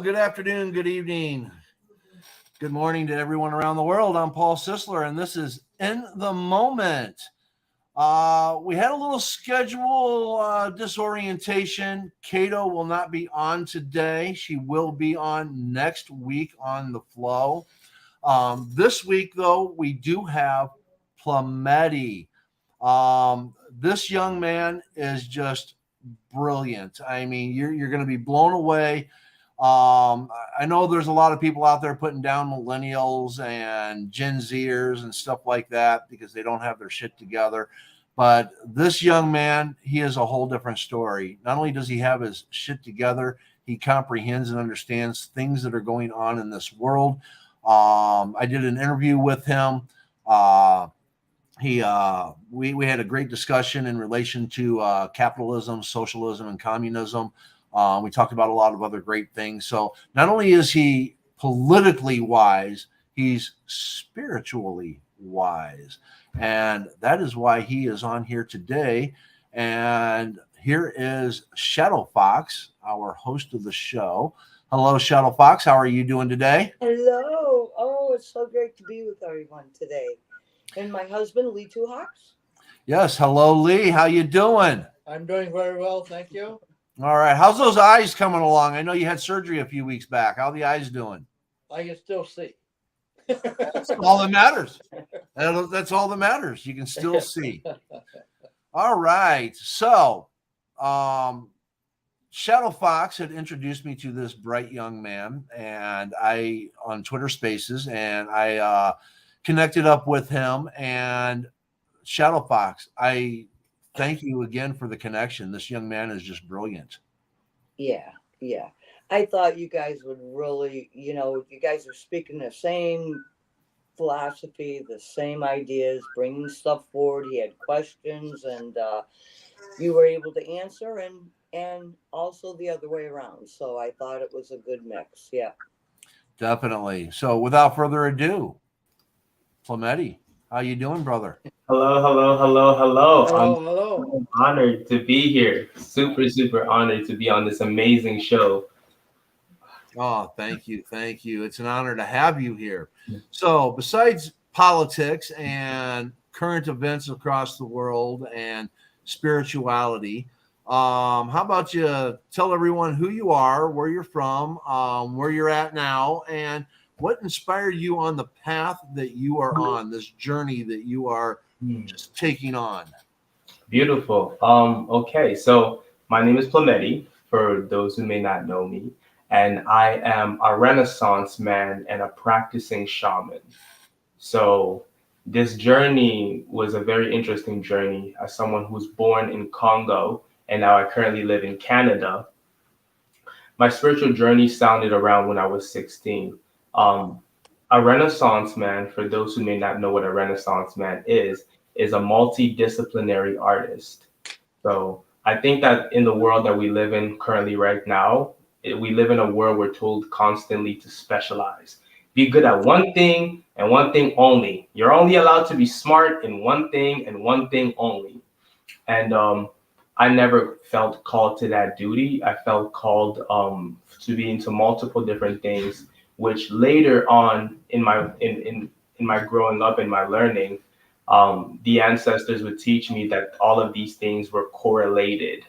good afternoon, good evening, good morning to everyone around the world. I'm Paul Sisler, and this is In the Moment. We had a little schedule disorientation. Cato will not be on today. She will be on next week on the flow. This week, though, we do have Plamedi. This young man is just brilliant. I mean, you're going to be blown away. I know there's a lot of people out there putting down millennials and Gen Zers and stuff like that because they don't have their shit together. But this young man, he is a whole different story. Not only does he have his shit together, he comprehends and understands things that are going on in this world. I did an interview with him. We had a great discussion in relation to capitalism, socialism, and communism. We talked about a lot of other great things. So not only is he politically wise, he's spiritually wise. And that is why he is on here today. And here is Shadow Fox, our host of the show. Hello, Shadow Fox. How are you doing today? Hello. Oh, it's so great to be with everyone today. And my husband, Lee Two Hawks. Yes. Hello, Lee. How you doing? I'm doing very well, thank you. All right. How's those eyes coming along? I know you had surgery a few weeks back. How are the eyes doing? I can still see. That's all that matters. That's all that matters. You can still see. All right. So, Shadow Fox had introduced me to this bright young man, and I on Twitter Spaces, and I connected up with him. And Shadow Fox, I thank you again for the connection. This young man is just brilliant. Yeah, yeah. I thought you guys would really, you guys are speaking the same philosophy, the same ideas, bringing stuff forward. He had questions, and you were able to answer, and also the other way around. So I thought it was a good mix. Yeah. Definitely. So, without further ado, Plamedi, how you doing, brother? Hello, hello, hello, hello. Hello, hello. I'm honored to be here. Super, super honored to be on this amazing show. Oh, thank you. Thank you. It's an honor to have you here. So, besides politics and current events across the world and spirituality, how about you tell everyone who you are, where you're from, where you're at now, and what inspired you on the path that you are on, this journey that you are just taking on? Beautiful. Okay, so my name is Plamedi, for those who may not know me, and I am a Renaissance man and a practicing shaman. So this journey was a very interesting journey as someone who's born in Congo and now I currently live in Canada. My spiritual journey sounded around when I was 16. Um, a Renaissance man, for those who may not know what a Renaissance man is a multidisciplinary artist. So I think that in the world that we live in currently right now, we live in a world we're told constantly to specialize. Be good at one thing and one thing only. You're only allowed to be smart in one thing and one thing only. And I never felt called to that duty. I felt called to be into multiple different things, which later on in my growing up and my learning, the ancestors would teach me that all of these things were correlated.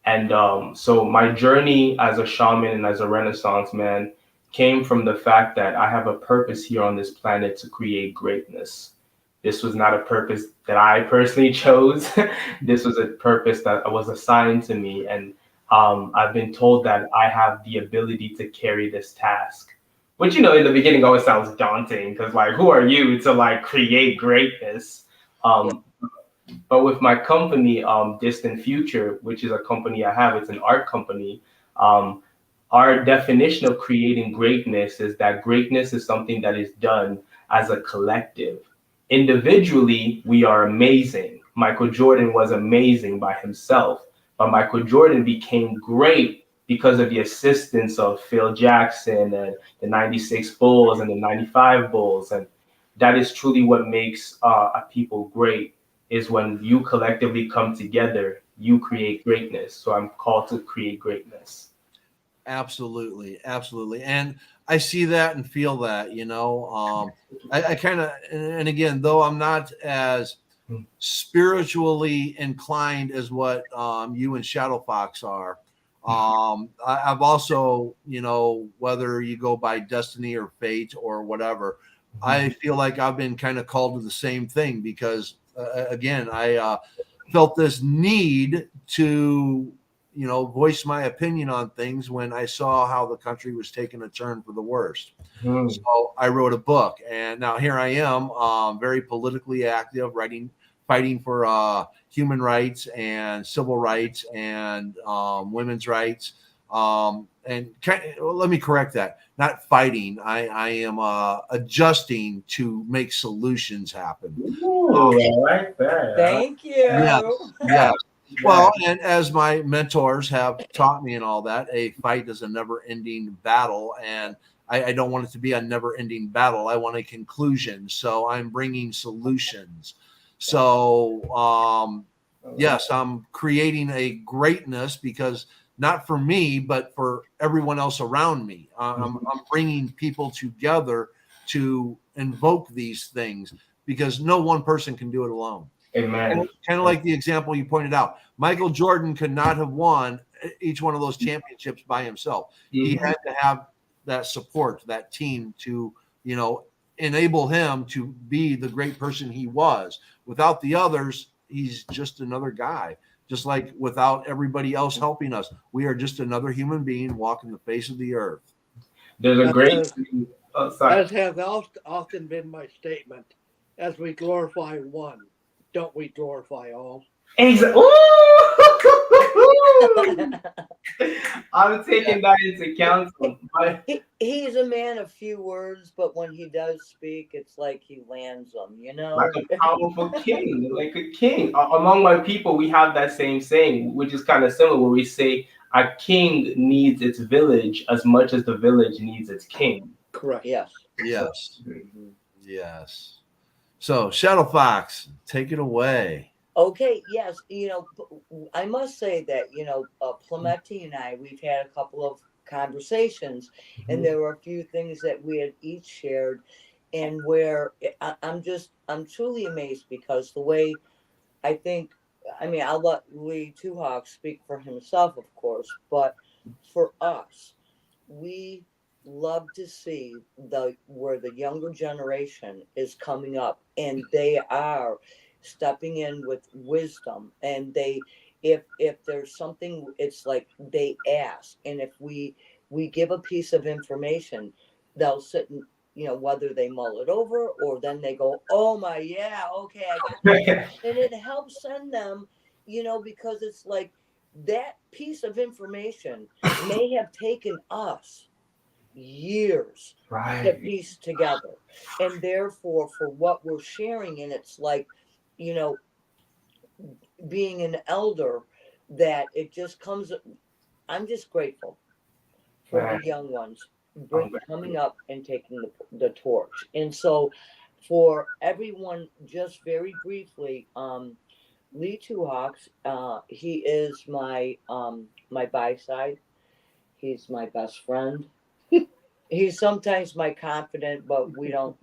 And so my journey as a shaman and as a Renaissance man came from the fact that I have a purpose here on this planet to create greatness. This was not a purpose that I personally chose. This was a purpose that was assigned to me. And I've been told that I have the ability to carry this task, which, in the beginning always sounds daunting because, like, who are you to, like, create greatness? Yeah. But with my company, Distant Future, which is a company I have, it's an art company. Our definition of creating greatness is that greatness is something that is done as a collective. Individually, we are amazing. Michael Jordan was amazing by himself, but Michael Jordan became great because of the assistance of Phil Jackson and the 96 Bulls and the 95 Bulls. And that is truly what makes a people great, is when you collectively come together, you create greatness. So I'm called to create greatness. Absolutely, absolutely. And I see that and feel that, I kind of, and again, though I'm not as spiritually inclined as what you and Shadow Fox are. I've also, whether you go by destiny or fate or whatever, I feel like I've been kind of called to the same thing because, again, I felt this need to, voice my opinion on things when I saw how the country was taking a turn for the worst. Mhm. So I wrote a book, and now here I am, very politically active, fighting for human rights and civil rights and women's rights. Let me correct that. Not fighting. I am adjusting to make solutions happen. Ooh, I like that. Thank Yes, you. yes. Well, and as my mentors have taught me and all that, a fight is a never-ending battle, and I don't want it to be a never-ending battle. I want a conclusion. So I'm bringing solutions. So, yes, I'm creating a greatness because not for me, but for everyone else around me. I'm bringing people together to invoke these things because no one person can do it alone. Amen. Kind of like the example you pointed out. Michael Jordan could not have won each one of those championships by himself. He Mhm. had to have that support, that team to, enable him to be the great person he was. Without the others, he's just another guy. Just like without everybody else helping us, we are just another human being walking the face of the earth. There's a That great. has, Oh, sorry. as has often been my statement. As we glorify one, don't we glorify all? Exactly. I'm Yeah. taking that into account. He's a man of few words, but when he does speak, it's like he lands them, Like a powerful king, like a king. Among my people, we have that same saying, which is kind of similar, where we say a king needs its village as much as the village needs its king. Correct. Yes. Yes. Mhm. Yes. So, Shadow Fox, take it away. Okay, yes, I must say that, Plameti and I, we've had a couple of conversations, and Mhm. there were a few things that we had each shared, and where I'm truly amazed because the way I think, I mean, I'll let Lee Two Hawks speak for himself, of course, but for us, we love to see the where the younger generation is coming up and they are stepping in with wisdom, and they, if there's something, it's like they ask, and if we give a piece of information, they'll sit and, whether they mull it over or then they go, oh my, yeah, okay, I got this, and it helps send them, because it's like that piece of information may have taken us years to Right. piece together. And therefore, for what we're sharing, and it's like, you know, being an elder, that it just comes, I'm just grateful for the Right. young ones I'm coming glad. up and taking the torch. And so, for everyone, just very briefly, Lee Two Hawks, he is my by side. He's my best friend. He's sometimes my confidant, but we don't,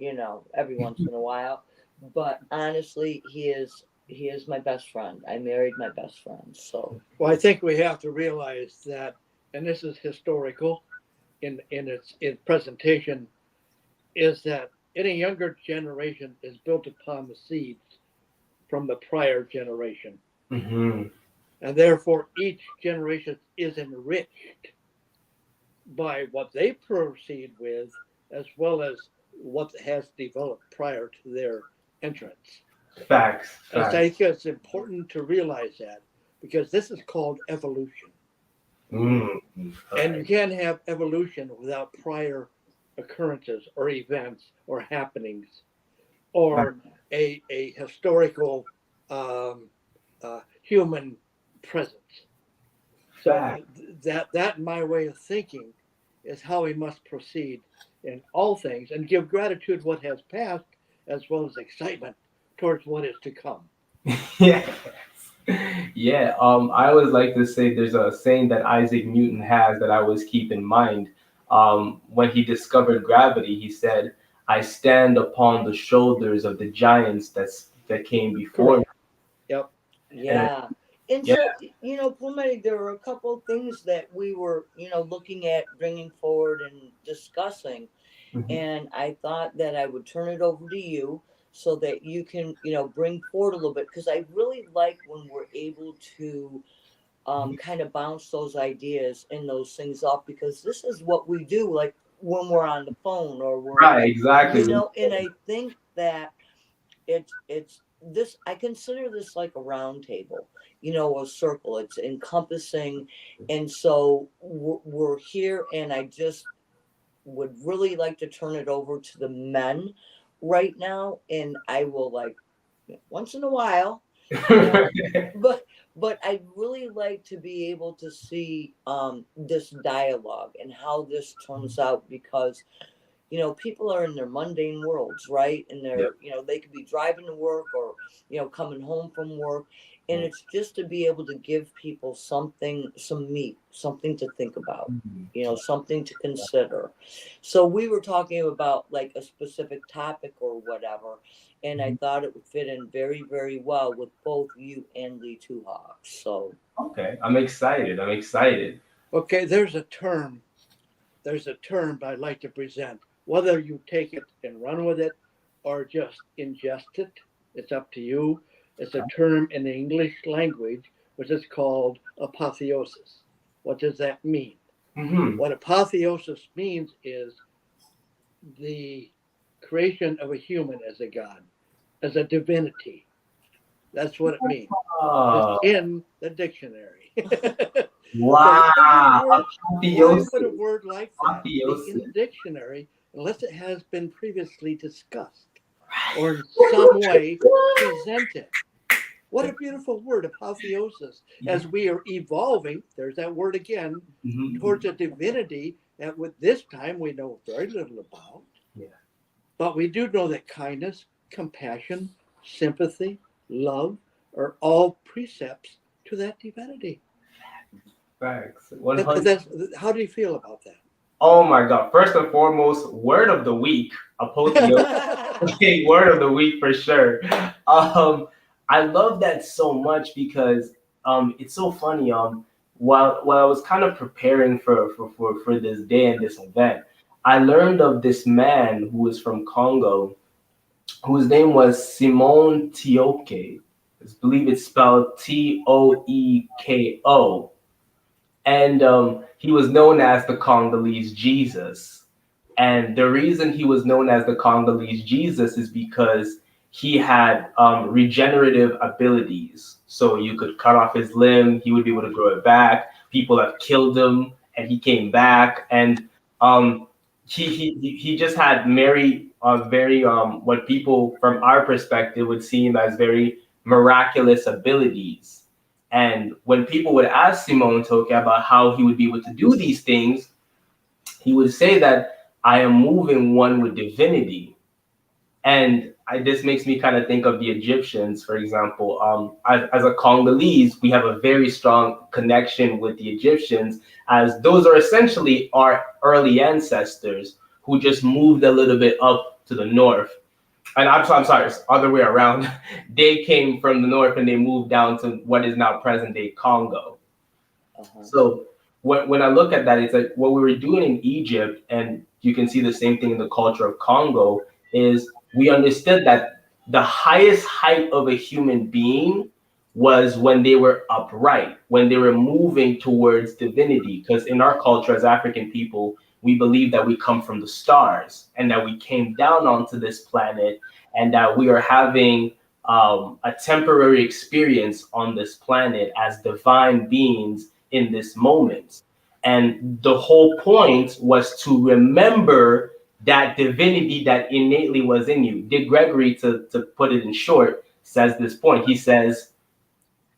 every once in a while. But honestly, he is my best friend. I married my best friend. So Well, I think we have to realize that, and this is historical in its presentation, is that any younger generation is built upon the seeds from the prior generation. Hmm. And therefore, each generation is enriched by what they proceed with, as well as what has developed prior to their entrance. Facts. And I Facts. think it's important to realize that because this is called evolution. Mm. And you Right. can't have evolution without prior occurrences or events or happenings or a historical human presence. So Facts. that my way of thinking is how we must proceed in all things and give gratitude what has passed as well as excitement towards what is to come. Yeah. Yeah, I always like to say there's a saying that Isaac Newton has that I always keep in mind. When he discovered gravity, he said, "I stand upon the shoulders of the giants that came before me." Correct. Yep. And Yeah. And yeah, so, Plamedi, there were a couple of things that we were, looking at bringing forward and discussing. mhm. And I thought that I would turn it over to you so that you can, bring forward a little bit. Because I really like when we're able to kind of bounce those ideas and those things off, because this is what we do, like when we're on the phone or we're, Right, exactly. and I think that it's this, I consider this like a round table, a circle. It's encompassing. And so we're here, and I just would really like to turn it over to the men right now. And I will, like, once in a while, you know but I'd really like to be able to see this dialogue and how this turns out, because people are in their mundane worlds, right? And Yeah. they're, they could be driving to work or, coming home from work. And it's just to be able to give people something, some meat, something to think about, Mhm. something to consider. So we were talking about like a specific topic or whatever. And I thought it would fit in very, very well with both you and Lee Two Hawks. So, Okay, I'm excited. I'm excited. Okay, there's a term I'd like to present. Whether you take it and run with it or just ingest it, it's up to you. It's a term in the English language which is called apotheosis. What does that mean? Hmm. What apotheosis means is the creation of a human as a god, as a divinity. That's what it means. It's Oh, in the dictionary. So wow. why Apotheosis. would a word like that be in the Apotheosis. dictionary unless it has been previously discussed or in some way presented? What a beautiful word, apotheosis. Yeah. As we are evolving, there's that word again, Mhm. towards a divinity that with this time we know very little about. Yeah. But we do know that kindness, compassion, sympathy, love are all precepts to that divinity. Facts. 100. That's, how do you feel about Oh my God. First and foremost, word of the week, apotheosis. that? Okay, word of the week for sure. Um, I love that so much because it's so funny. While I was kind of preparing for this day and this event, I learned of this man who was from Congo, whose name was Simon Tioke. I believe it's spelled Toeko, and he was known as the Congolese Jesus. And the reason he was known as the Congolese Jesus is because he had regenerative abilities. So you could cut off his limb, he would be able to grow it back. People have killed him, and he came back. And um, he just had very what people from our perspective would seem as very miraculous abilities. And when people would ask Simone Toke about how he would be able to do these things, he would say that I am moving one with divinity. And this makes me kind of think of the Egyptians, for example. As a Congolese, we have a very strong connection with the Egyptians, as those are essentially our early ancestors who just moved a little bit up to the north. And I'm sorry, it's other way around. They came from the north and they moved down to what is now present day Congo. uh-huh. So when I look at that, it's like what we were doing in Egypt, and you can see the same thing in the culture of Congo, is we understood that the highest height of a human being was when they were upright, when they were moving towards divinity. Because in our culture as African people, we believe that we come from the stars and that we came down onto this planet and that we are having a temporary experience on this planet as divine beings in this moment. And the whole point was to remember that divinity that innately was in you. Dick Gregory, to put it in short, says this point. He says,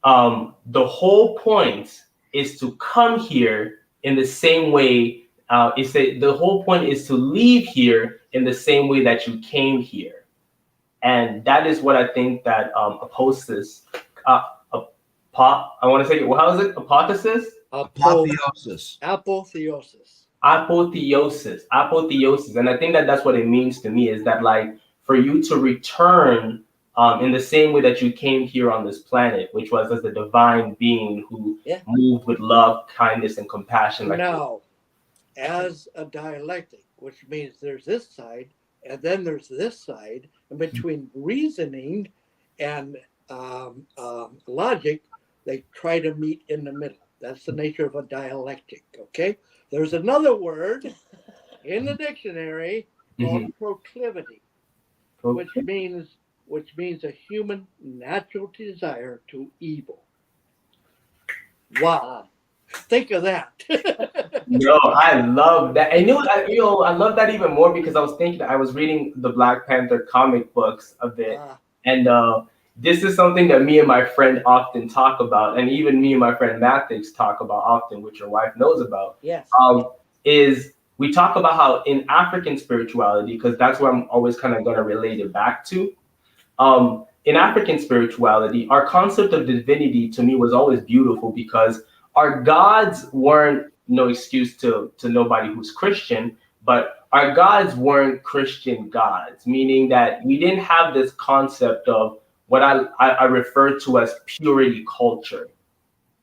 the whole point is to come here in the same way. The whole point is to leave here in the same way that you came here. And that is what I think that uh, I want to say, well, how is it? Hypothesis? Apotheosis. Apotheosis. Apotheosis. And I think that that's what it means to me, is that like for you to return in the same way that you came here on this planet, which was as a divine being who moved with love, kindness, and compassion. Like Now, as a dialectic, which means there's this side and then there's this side, and between reasoning and logic, they try to meet in the middle. That's the nature of a dialectic. Okay. There's another word in the dictionary called proclivity, which means a human natural desire to evil. Wow. Think of that. Yo, I love that. And I love that even more because I was thinking, I was reading the Black Panther comic books a bit, and this is something that me and my friend often talk about, and even me and my friend Mathix talk about often, which your wife knows about. Yes. Is we talk about how in African spirituality, because that's where I'm always kind of going to relate it back to. In African spirituality, our concept of divinity to me was always beautiful because our gods weren't, no excuse to nobody who's Christian, but our gods weren't Christian gods, meaning that we didn't have this concept of what I refer to as purity culture,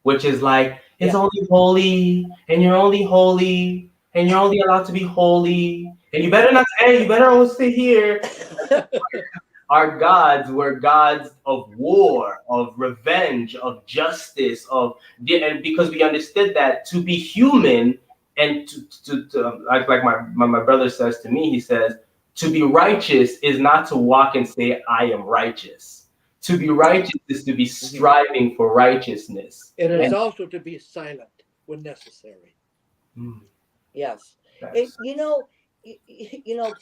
which is like, it's only holy, and you're only holy, and you're only allowed to be holy, and you better not, hey, you better always stay here. Our gods were gods of war, of revenge, of justice, and because we understood that to be human and to like my brother says to me, he says, to be righteous is not to walk and say, I am righteous. To be righteous is to be striving for righteousness. And it's also to be silent when necessary. Yes. And,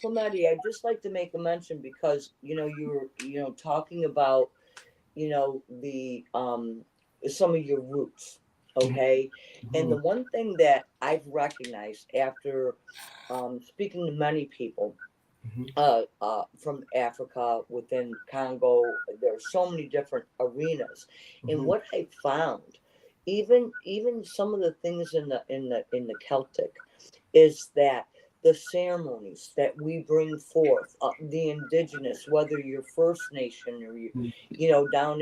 Plamedi, I'd just like to make a mention because, you were, talking about, the, some of your roots. Okay. And the one thing that I've recognized after, speaking to many people, from Africa, within Congo, there are so many different arenas. And what I found, even some of the things in the Celtic, is that the ceremonies that we bring forth, the indigenous, whether you're First Nation or you, down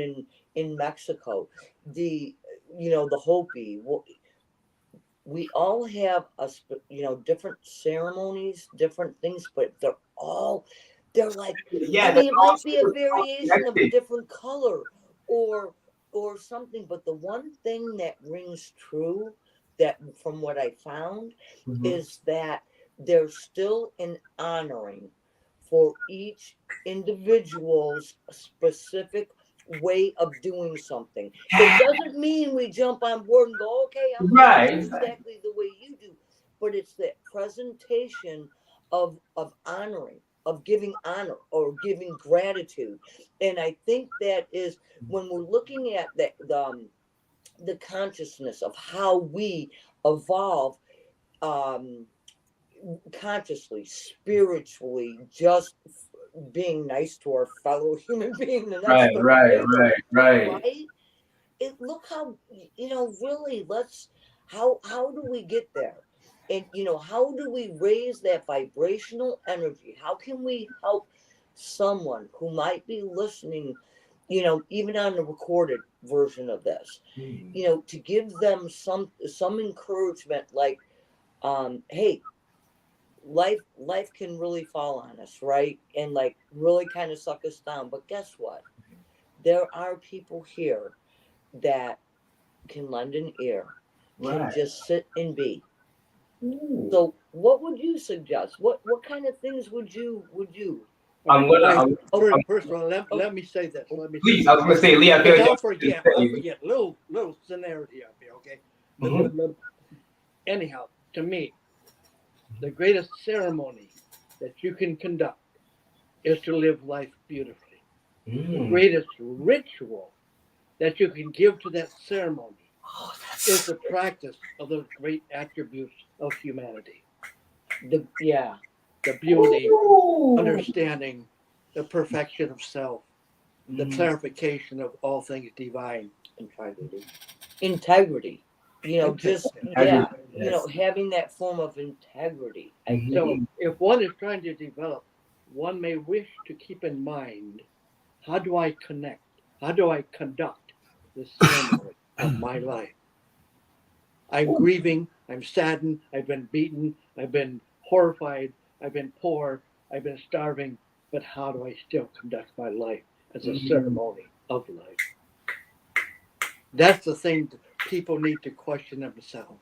in Mexico, the Hopi, we all have different ceremonies, different things, but they're like, it might be a variation of a different color or something, but the one thing that rings true, that from what I found, is that there's still an honoring for each individual's specific way of doing something. It doesn't mean we jump on board and go, okay, I'm going to do exactly the way you do, but it's that presentation of honoring, of giving honor or giving gratitude. And I think that is when we're looking at the consciousness of how we evolve, consciously, spiritually, just being nice to our fellow human being, the next right. Look how, really, how do we get there? And how do we raise that vibrational energy? How can we help someone who might be listening, even on the recorded version of this, to give them some encouragement, like, hey, life can really fall on us, right? And like really kind of suck us down. But guess what? There are people here that can lend an ear, can just sit and be. So what would you suggest? What kind of things would you First of all, let me say this. Please, I was going to say, Lee, I feel like I'll forget. Little scenario up here, okay? Anyhow, to me, the greatest ceremony that you can conduct is to live life beautifully. The greatest ritual that you can give to that ceremony is the practice of those great attributes of humanity. The beauty, understanding, the perfection of self, the clarification of all things divine. Integrity. You know, just Integrity, you know, yes. having that form of integrity. I Mhm. So believe. if one is trying to develop, one may wish to keep in mind, how do I connect? How do I conduct the ceremony of my life? I'm grieving, I'm saddened, I've been beaten, I've been horrified, I've been poor, I've been starving, but how do I still conduct my life as a ceremony of life? That's the thing that people need to question themselves.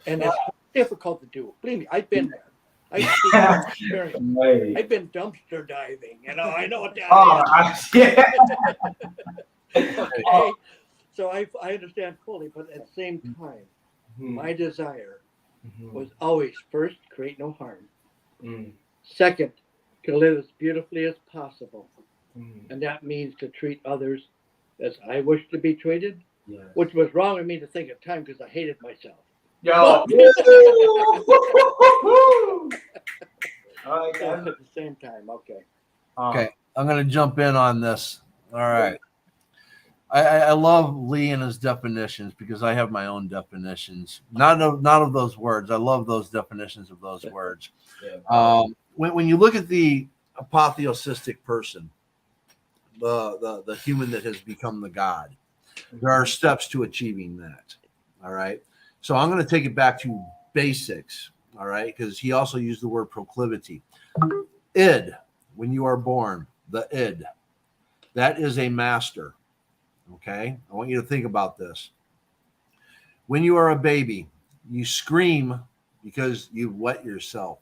And it's difficult to do. Believe me, I've been there. I speak from experience. Right. I've been dumpster diving, I know what that Oh, yeah. is. Okay. So I understand fully, but at the same time, Mhm. my desire Mhm. was always first, create no harm. Mm. Second, to live as beautifully as possible. Mm. And that means to treat others as I wish to be treated, Yes. which was wrong of me to think at time because I hated myself. Yo. I like So at that. the same time, okay. Okay, I'm going to jump in on this. All right. I love Lee and his definitions because I have my own definitions. Not of those words. I love those definitions of those words. Yeah. When you look at the apotheosistic person, the human that has become the God, there are steps to achieving that. All right. So I'm going to take it back to basics. All right, because he also used the word proclivity. Id, when you are born, the id, that is a master. Okay, I want you to think about this. When you are a baby, you scream because you've wet yourself.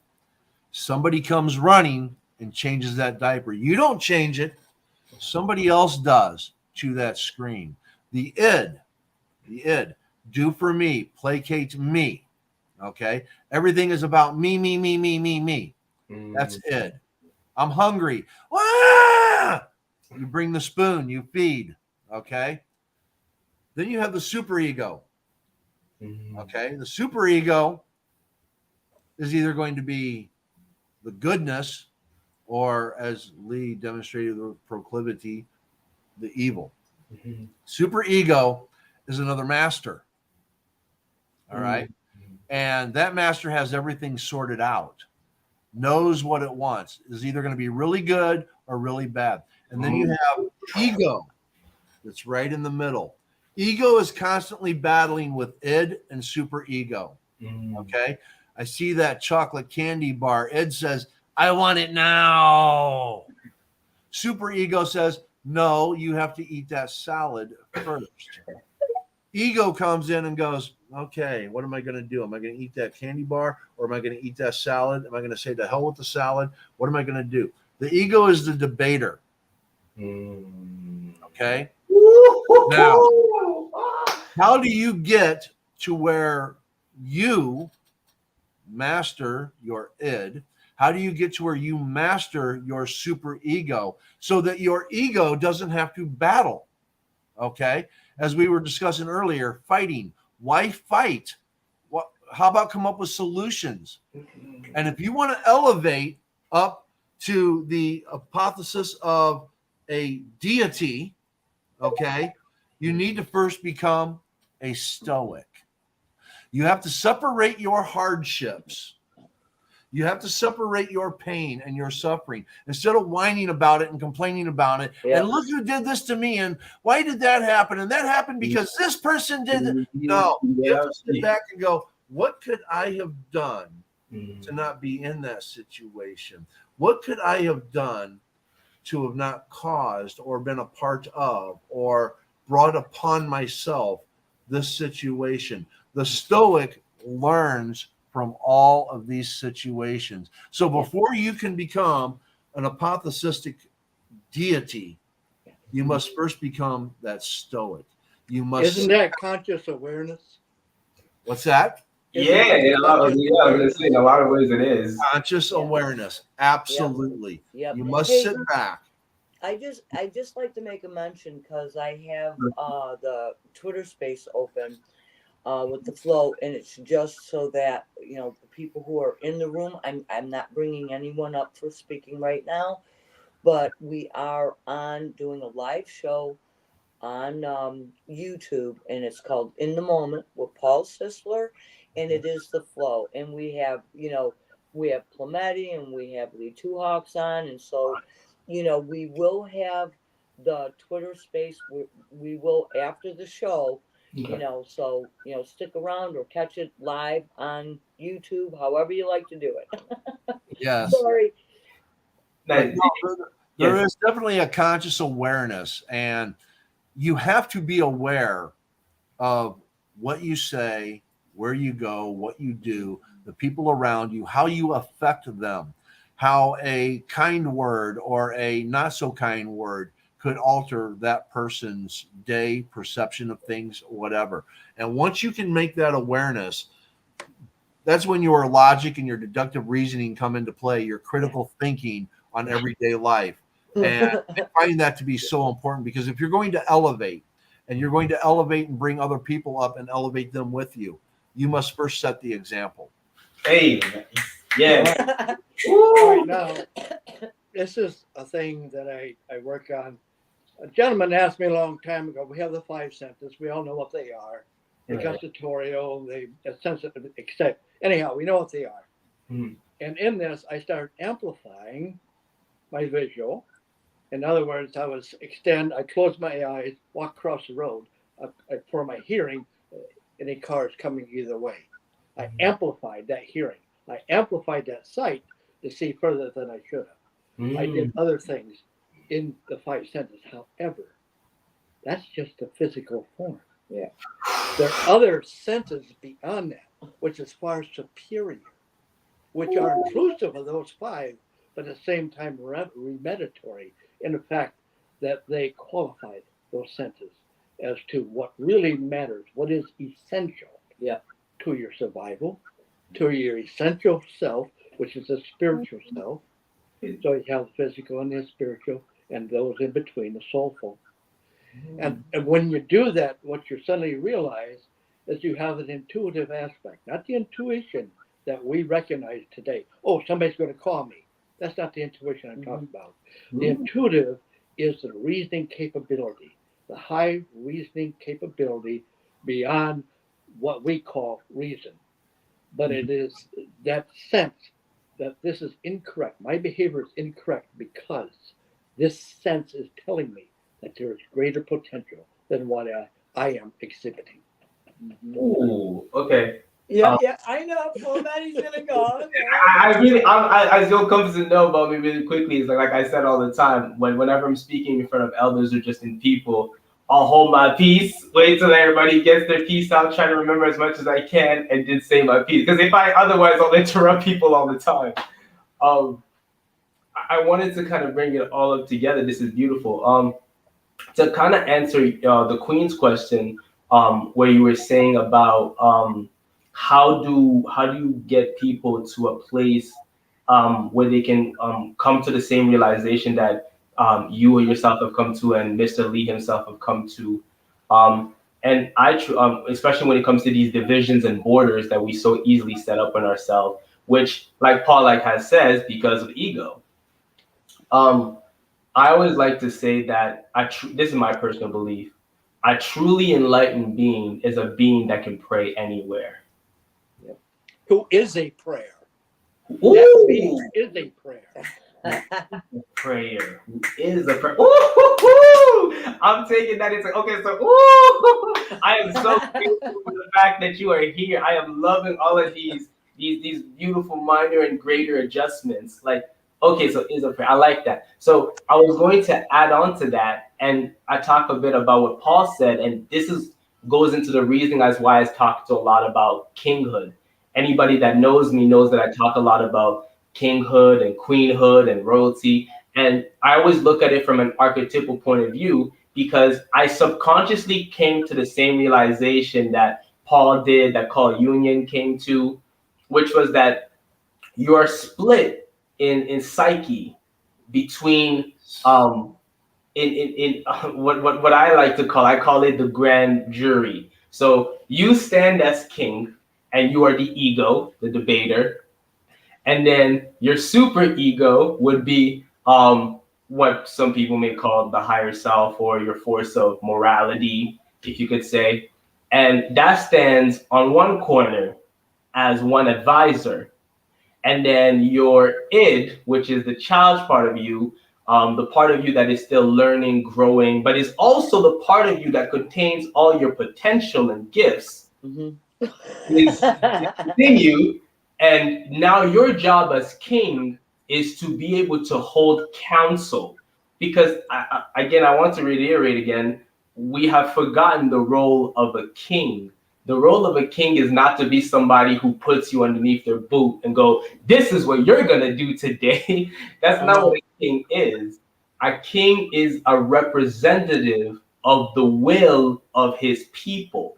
Somebody comes running and changes that diaper. You don't change it, somebody else does to that scream. The id, do for me, placate me. Okay, everything is about me, me, me, me, me, me. That's id. I'm hungry. Ah! You bring the spoon, you feed. Okay, then you have the superego. Okay, the superego is either going to be the goodness, or as Lee demonstrated, the proclivity, the evil. Superego is another master. All right, and that master has everything sorted out, knows what it wants, is either going to be really good or really bad. And then you have ego, that's right in the middle. Ego is constantly battling with id and superego. Okay. I see that chocolate candy bar. Id says, I want it now. Superego says, no, you have to eat that salad first. Ego comes in and goes, okay, what am I going to do? Am I going to eat that candy bar, or am I going to eat that salad? Am I going to say to hell with the salad? What am I going to do? The ego is the debater. Okay. Now, how do you get to where you master your id? How do you get to where you master your super ego so that your ego doesn't have to battle? Okay. As we were discussing earlier, fighting. Why fight? What? How about come up with solutions? And if you want to elevate up to the hypothesis of a deity, okay, you need to first become a stoic. You have to separate your hardships. You have to separate your pain and your suffering instead of whining about it and complaining about it. Yeah. And look who did this to me, and why did that happen? And that happened because this person did it. No, you have to sit back and go, what could I have done to not be in that situation? What could I have done to have not caused or been a part of or brought upon myself this situation? The Stoic learns from all of these situations. So before you can become an apotheosistic deity, you must first become that Stoic. You must. Isn't that conscious awareness? What's that? Yeah, in a lot of, yeah, I was gonna say in a lot of ways it is. Conscious awareness. Absolutely. Yep. You must Hey, sit back. I just like to make a mention because I have the Twitter space open with the flow, and it's just so that you know the people who are in the room. I'm not bringing anyone up for speaking right now, but we are on doing a live show on YouTube, and it's called In the Moment with Paul Sisler, and it is the flow. And we have, we have Plamedi and we have Lee Two Hawks on, and so, we will have the Twitter space. We will after the show, Okay. so stick around or catch it live on YouTube, however you like to do it. Yes. Sorry. But Nice. no, there Yes. is definitely a conscious awareness, and you have to be aware of what you say, where you go, what you do, the people around you, how you affect them, how a kind word or a not so kind word could alter that person's day, perception of things, whatever. And once you can make that awareness, that's when your logic and your deductive reasoning come into play, your critical thinking on everyday life. And I find that to be so important, because if you're going to elevate and you're going to elevate and bring other people up and elevate them with you, you must first set the example. Hey. Yes. All right, now, this is a thing that I work on. A gentleman asked me a long time ago, we have the five senses. We all know what they are. The Right. gustatorial, the sensitive, except, anyhow, we know what they are. Mhm. And in this, I started amplifying my visual. In other words, I close my eyes, walk across the road for my hearing, any cars coming either way. I amplified that hearing. I amplified that sight to see further than I should have. I did other things in the five senses. However, that's just a physical form. Yeah. There are other senses beyond that, which is far superior, which are inclusive of those five, but at the same time remeditory in the fact that they qualified those senses as to what really matters, what is essential Yeah. to your survival, to your essential self, which is a spiritual self. So you have the physical and the spiritual, and those in between, the soulful. And when you do that, what you suddenly realize is you have an intuitive aspect, not the intuition that we recognize today. Oh, somebody's going to call me. That's not the intuition I'm talking about. The intuitive is the reasoning capability, the high reasoning capability beyond what we call reason. But it is that sense that this is incorrect. My behavior is incorrect because this sense is telling me that there is greater potential than what I am exhibiting. Ooh. Okay. Yeah, I know. Plamedi's gonna go. I really, as you'll come to know about me really quickly, is like I said all the time, whenever I'm speaking in front of elders or just in people, I'll hold my peace, wait till everybody gets their piece out, try to remember as much as I can, and then say my piece. Because otherwise I'll interrupt people all the time. I wanted to kind of bring it all up together. This is beautiful. To kind of answer the Queen's question, where you were saying about how do you get people to a place where they can come to the same realization that you yourself have come to, and Mr. Lee himself have come to, and especially when it comes to these divisions and borders that we so easily set up on ourselves, which, like Paul has says, because of ego. I always like to say that this is my personal belief. A truly enlightened being is a being that can pray anywhere. Who is a prayer? Ooh, That being is a prayer. prayer. Who is a prayer? Ooh, I'm taking that into okay. So, I am so grateful for the fact that you are here. I am loving all of these beautiful minor and greater adjustments. Like, okay, so is a prayer. I like that. So I was going to add on to that, and I talk a bit about what Paul said, and goes into the reasoning as why I talk to a lot about kinghood. Anybody that knows me knows that I talk a lot about kinghood and queenhood and royalty. And I always look at it from an archetypal point of view, because I subconsciously came to the same realization that Paul did, that Carl Union came to, which was that you are split in psyche between what I call it the grand jury. So you stand as king, and you are the ego, the debater, and then your super ego would be what some people may call the higher self or your force of morality, if you could say. And that stands on one corner as one advisor. And then your id, which is the child's part of you, the part of you that is still learning, growing, but is also the part of you that contains all your potential and gifts, is within you. And now your job as king is to be able to hold counsel. Because again, I want to reiterate again, we have forgotten the role of a king. The role of a king is not to be somebody who puts you underneath their boot and go, this is what you're going to do today. That's not what a king is. A king is a representative of the will of his people.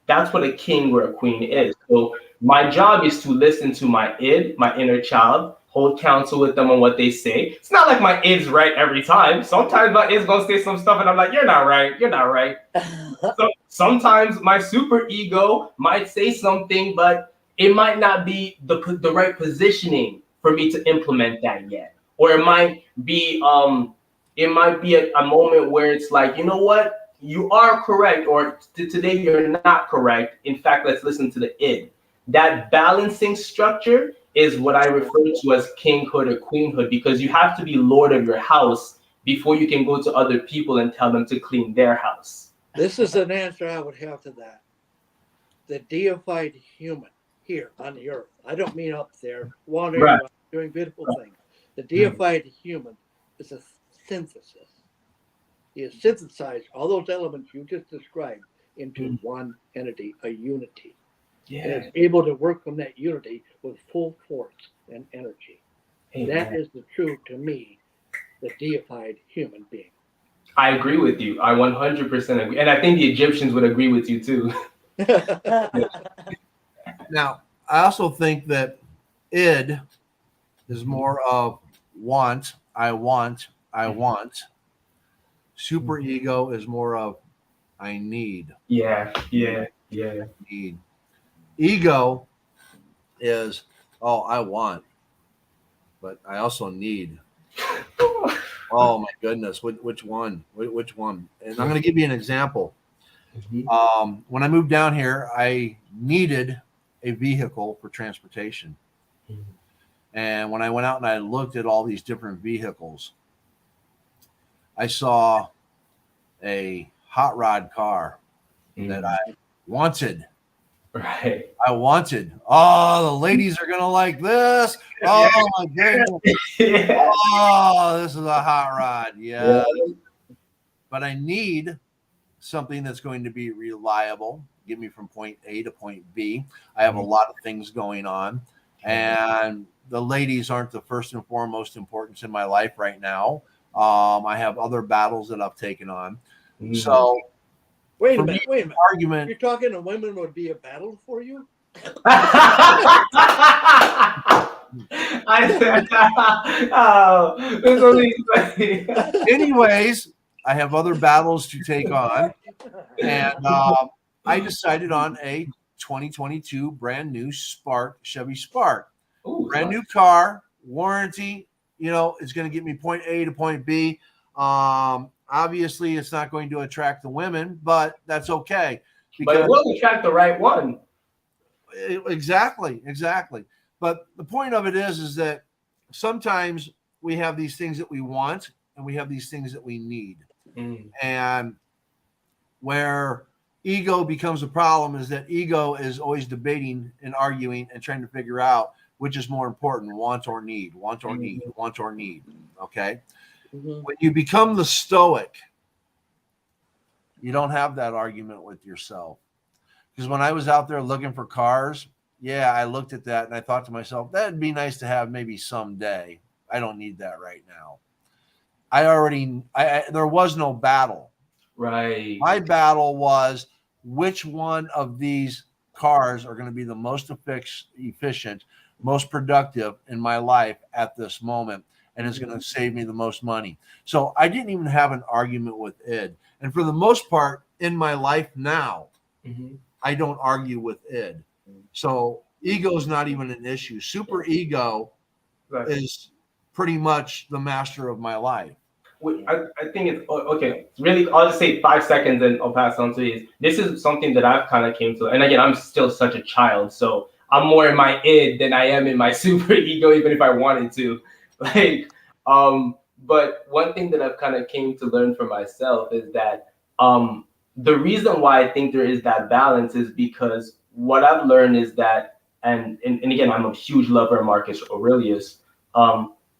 That's what a king or a queen is. So my job is to listen to my id, my inner child, hold counsel with them on what they say. It's not like my id's right every time. Sometimes my id's gonna say some stuff and I'm like, you're not right, you're not right. So sometimes my super ego might say something, but it might not be the right positioning for me to implement that yet. Or it might be a moment where it's like, you know what? You are correct, or today you're not correct. In fact, let's listen to the id. That balancing structure is what I refer to as kinghood or queenhood, because you have to be lord of your house before you can go to other people and tell them to clean their house. This is an answer I would have to that. The deified human here on the earth. I don't mean up there wandering around doing beautiful things. The deified human is a synthesis. He has synthesized all those elements you just described into one entity, a unity. Yeah. And is able to work from that unity with full force and energy. Amen. That is the true, to me, the deified human being. I agree with you. I 100% agree. And I think the Egyptians would agree with you too. Now, I also think that id is more of want, I want, I want. Super ego is more of I need. Yeah. Need. Ego is, oh, I want, but I also need. Oh my goodness, which one? Which one? And I'm going to give you an example. When I moved down here, I needed a vehicle for transportation. And when I went out and I looked at all these different vehicles, I saw a hot rod car that I wanted. Right. I wanted. Oh, the ladies are gonna like this. Oh my goodness. Yeah. Oh, this is a hot rod. Yeah. But I need something that's going to be reliable, get me from point A to point B. I have a lot of things going on, and the ladies aren't the first and foremost importance in my life right now. I have other battles that I've taken on. So wait a minute. Argument. You're talking to women would be a battle for you? Anyways, I have other battles to take on, and I decided on a 2022 brand new Chevy Spark. Ooh, brand new car, warranty. It's going to get me point A to point B. Obviously, it's not going to attract the women, but that's okay. But it will attract the right one. Exactly. But the point of it is that sometimes we have these things that we want and we have these things that we need. And where ego becomes a problem is that ego is always debating and arguing and trying to figure out which is more important, want or need, want or need, want or need. Okay. When you become the stoic, you don't have that argument with yourself. Because when I was out there looking for cars, I looked at that and I thought to myself, that'd be nice to have maybe someday. I don't need that right now. There was no battle. Right. My battle was which one of these cars are going to be the most efficient, most productive in my life at this moment, and is going to save me the most money. So I didn't even have an argument with id. And for the most part in my life now, I don't argue with id. So ego is not even an issue. Super ego is pretty much the master of my life. I think it's okay. Really, I'll just say 5 seconds and I'll pass on to you. This is something that I've kind of came to, and again, I'm still such a child, so I'm more in my id than I am in my super ego, even if I wanted to. Like, but one thing that I've kind of came to learn for myself is that the reason why I think there is that balance is because what I've learned is that, and again, I'm a huge lover of Marcus Aurelius.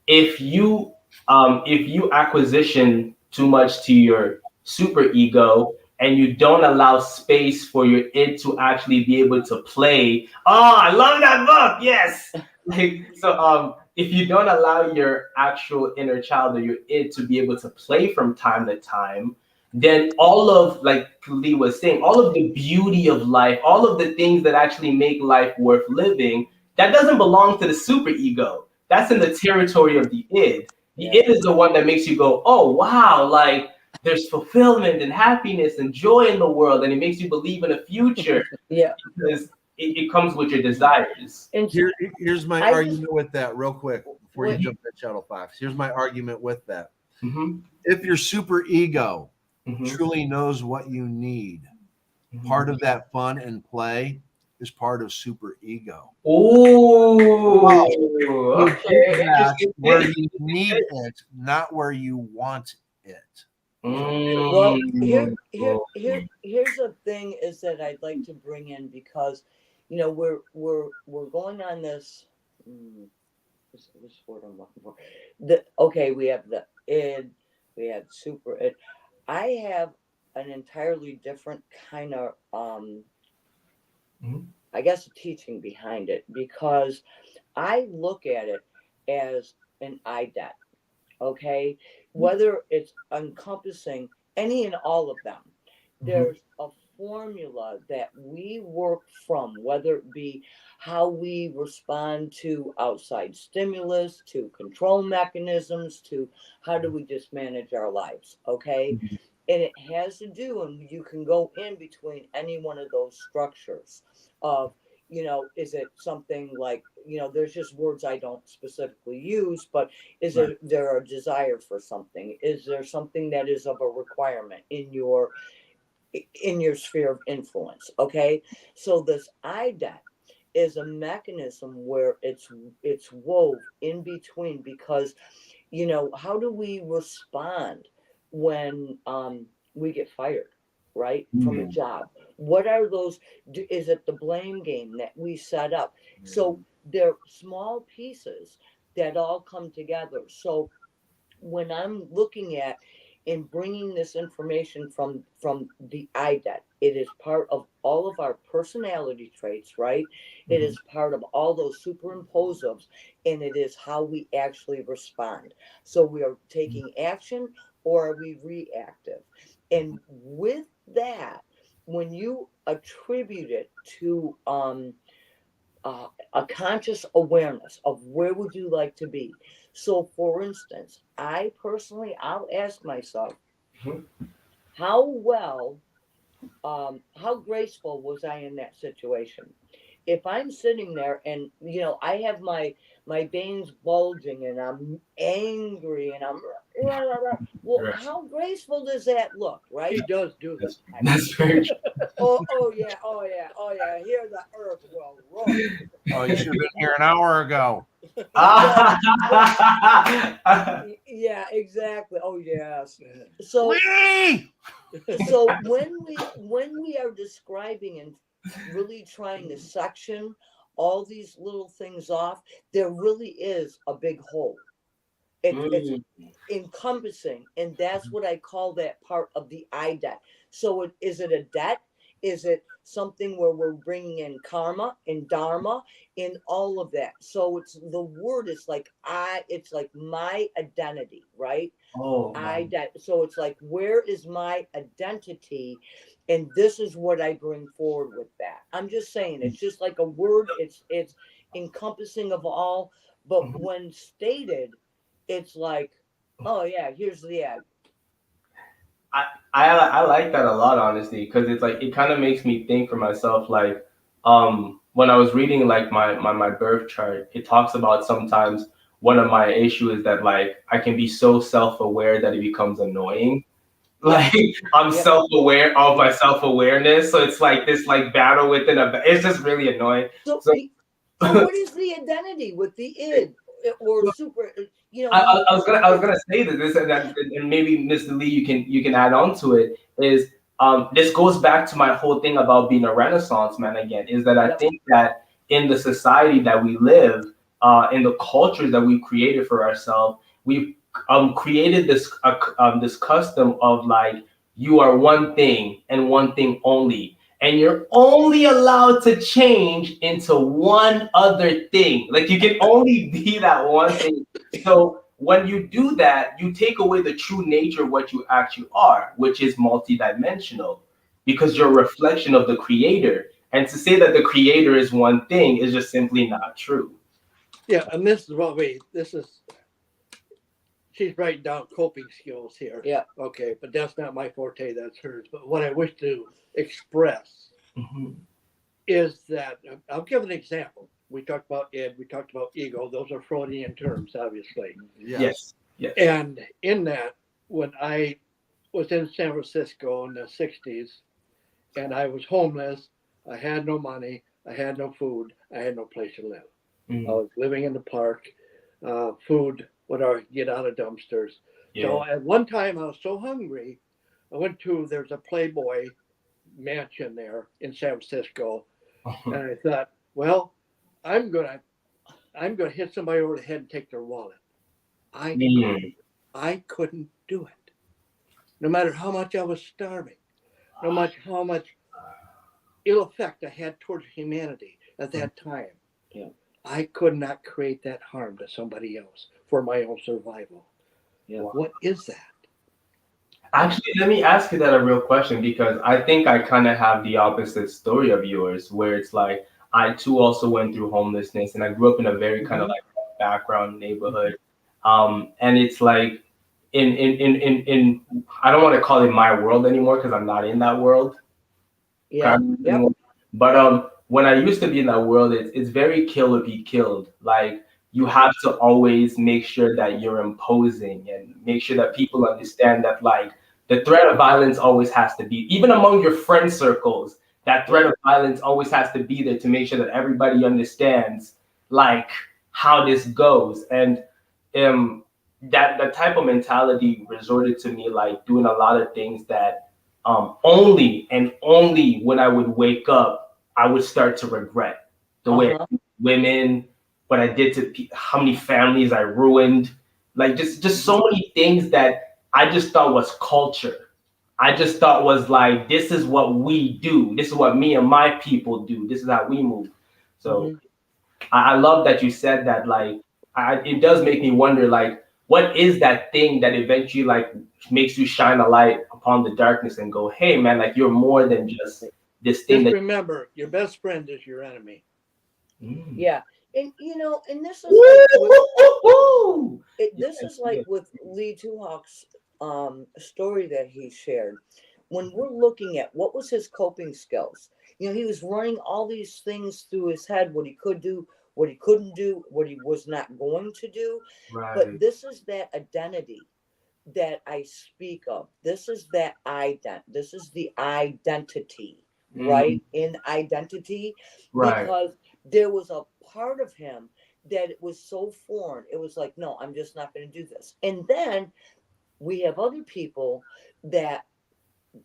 If you if you acquisition too much to your super ego and you don't allow space for your id to actually be able to play. Oh, I love that book. Yes. Like so if you don't allow your actual inner child or your id to be able to play from time to time, then all of, like Lee was saying, all of the beauty of life, all of the things that actually make life worth living, that doesn't belong to the super ego. That's in the territory of the id. The Yeah. id is the one that makes you go, oh wow, like there's fulfillment and happiness and joy in the world, and it makes you believe in a future Yeah. because it comes with your desires. And Here's my I argument just- with that, real quick, before you Wait. jump that Shadow Fox. Here's my argument with that. Mm-hmm. If your super ego Mm-hmm. truly knows what you need, part of that fun and play is part of super ego. Ooh, You okay. get that Interesting. where you need it, not where you want it. Well, Mm. here's a thing is that I'd like to bring in because, you know, we're going on this. This word I'm looking for. We have the id, we have super id. I have an entirely different kind of Mhm. I guess teaching behind it because I look at it as an IDET. Okay, whether it's encompassing any and all of them, there's a formula that we work from, whether it be how we respond to outside stimulus, to control mechanisms, to how do we just manage our lives. Okay, and it has to do, and you can go in between any one of those structures of, you know, is it something like, you know, there's just words I don't specifically use, but is there a desire for something? Is there something that is of a requirement in your sphere of influence? Okay, so this IDET is a mechanism where it's wove in between because, you know, how do we respond when we get fired, right, from a job? What are those? Is it the blame game that we set up? So they're small pieces that all come together. So when I'm looking at and bringing this information from the IDET, it is part of all of our personality traits, right? It is part of all those superimpositives, and it is how we actually respond. So we are taking action or are we reactive? And with that, when you attribute it to a conscious awareness of where would you like to be. So, for instance, I personally, I'll ask myself, how well, how graceful was I in that situation? If I'm sitting there and, you know, I have my veins bulging and I'm angry and I'm well, Right. how graceful does that look, right? He does do that. That's very true. Oh yeah, here the earth will roll. Oh, you should have been here an hour ago. Yeah, exactly. Oh yes. So Lee! so when we are describing and really trying to section all these little things off, there really is a big hole. It's encompassing, and that's what I call that part of the IDET. So is it a debt? Is it something where we're bringing in karma and dharma in all of that? So it's the word is like it's like my identity, right? Oh, So it's like, where is my identity? And this is what I bring forward with that. I'm just saying, it's just like a word. It's encompassing of all, but when stated, it's like, oh yeah, here's the ad. I like that a lot, honestly, because it's like it kind of makes me think for myself. Like when I was reading like my birth chart, it talks about sometimes one of my issues is that like I can be so self-aware that it becomes annoying. Like I'm Yep. self-aware of my self-awareness, so it's like this like battle within it's just really annoying. So, So so what is the identity with the id or super? You know, I was gonna say that this and maybe Mr. Lee, you can add on to it. Is this goes back to my whole thing about being a Renaissance man again. Is that I Yep. think that in the society that we live, in the cultures that we've created for ourselves, we've created this custom of like you are one thing and one thing only, and you're only allowed to change into one other thing. Like you can only be that one thing. So when you do that, you take away the true nature of what you actually are, which is multidimensional, because you're a reflection of the creator. And to say that the creator is one thing is just simply not true. Yeah, and this is she's writing down coping skills here. Yeah. Okay, but that's not my forte, that's hers. But what I wish to express Mhm. is that I'll give an example. We talked about id, we talked about ego. Those are Freudian terms, obviously. Yes. Yes. And in that, when I was in San Francisco in the 60s and I was homeless, I had no money, I had no food, I had no place to live. Mhm. I was living in the park, food, whatever I could get out of dumpsters. Yeah. So at one time I was so hungry, I went to, there's a Playboy mansion there in San Francisco. And I thought, well, I'm gonna hit somebody over the head and take their wallet. Mm. I couldn't do it. No matter how much I was starving, no matter how much ill effect I had towards humanity at that time. Yeah. I could not create that harm to somebody else for my own survival. Yeah. What is that? Actually, let me ask you that a real question because I think I kind of have the opposite story of yours, where it's like I too also went through homelessness and I grew up in a very kind of like background neighborhood. And it's like in I don't want to call it my world anymore because I'm not in that world. Yeah. Yep. But when I used to be in that world, it's very kill or be killed. Like you have to always make sure that you're imposing and make sure that people understand that like the threat of violence always has to be, even among your friend circles, that threat of violence always has to be there to make sure that everybody understands like how this goes. And that type of mentality resorted to me like doing a lot of things that only and only when I would wake up, I would start to regret the way I treated women, what I did to how many families I ruined, like just so many things that I just thought was culture. I just thought was like this is what we do. This is what me and my people do. This is how we move. So I love that you said that. Like, it does make me wonder, like, what is that thing that eventually like makes you shine a light upon the darkness and go, hey, man, like you're more than just this thing Just that. remember, your best friend is your enemy. Mm. Yeah. And you know, and this is like Woo! this is like with Lee Tuhawk's story that he shared. When we're looking at what was his coping skills, you know, he was running all these things through his head, what he could do, what he couldn't do, what he was not going to do. But Right. this is that identity that I speak of. This is that this is the identity, right? In identity, Right. because there was a part of him that it was so foreign. It was like, no, I'm just not going to do this. And then we have other people that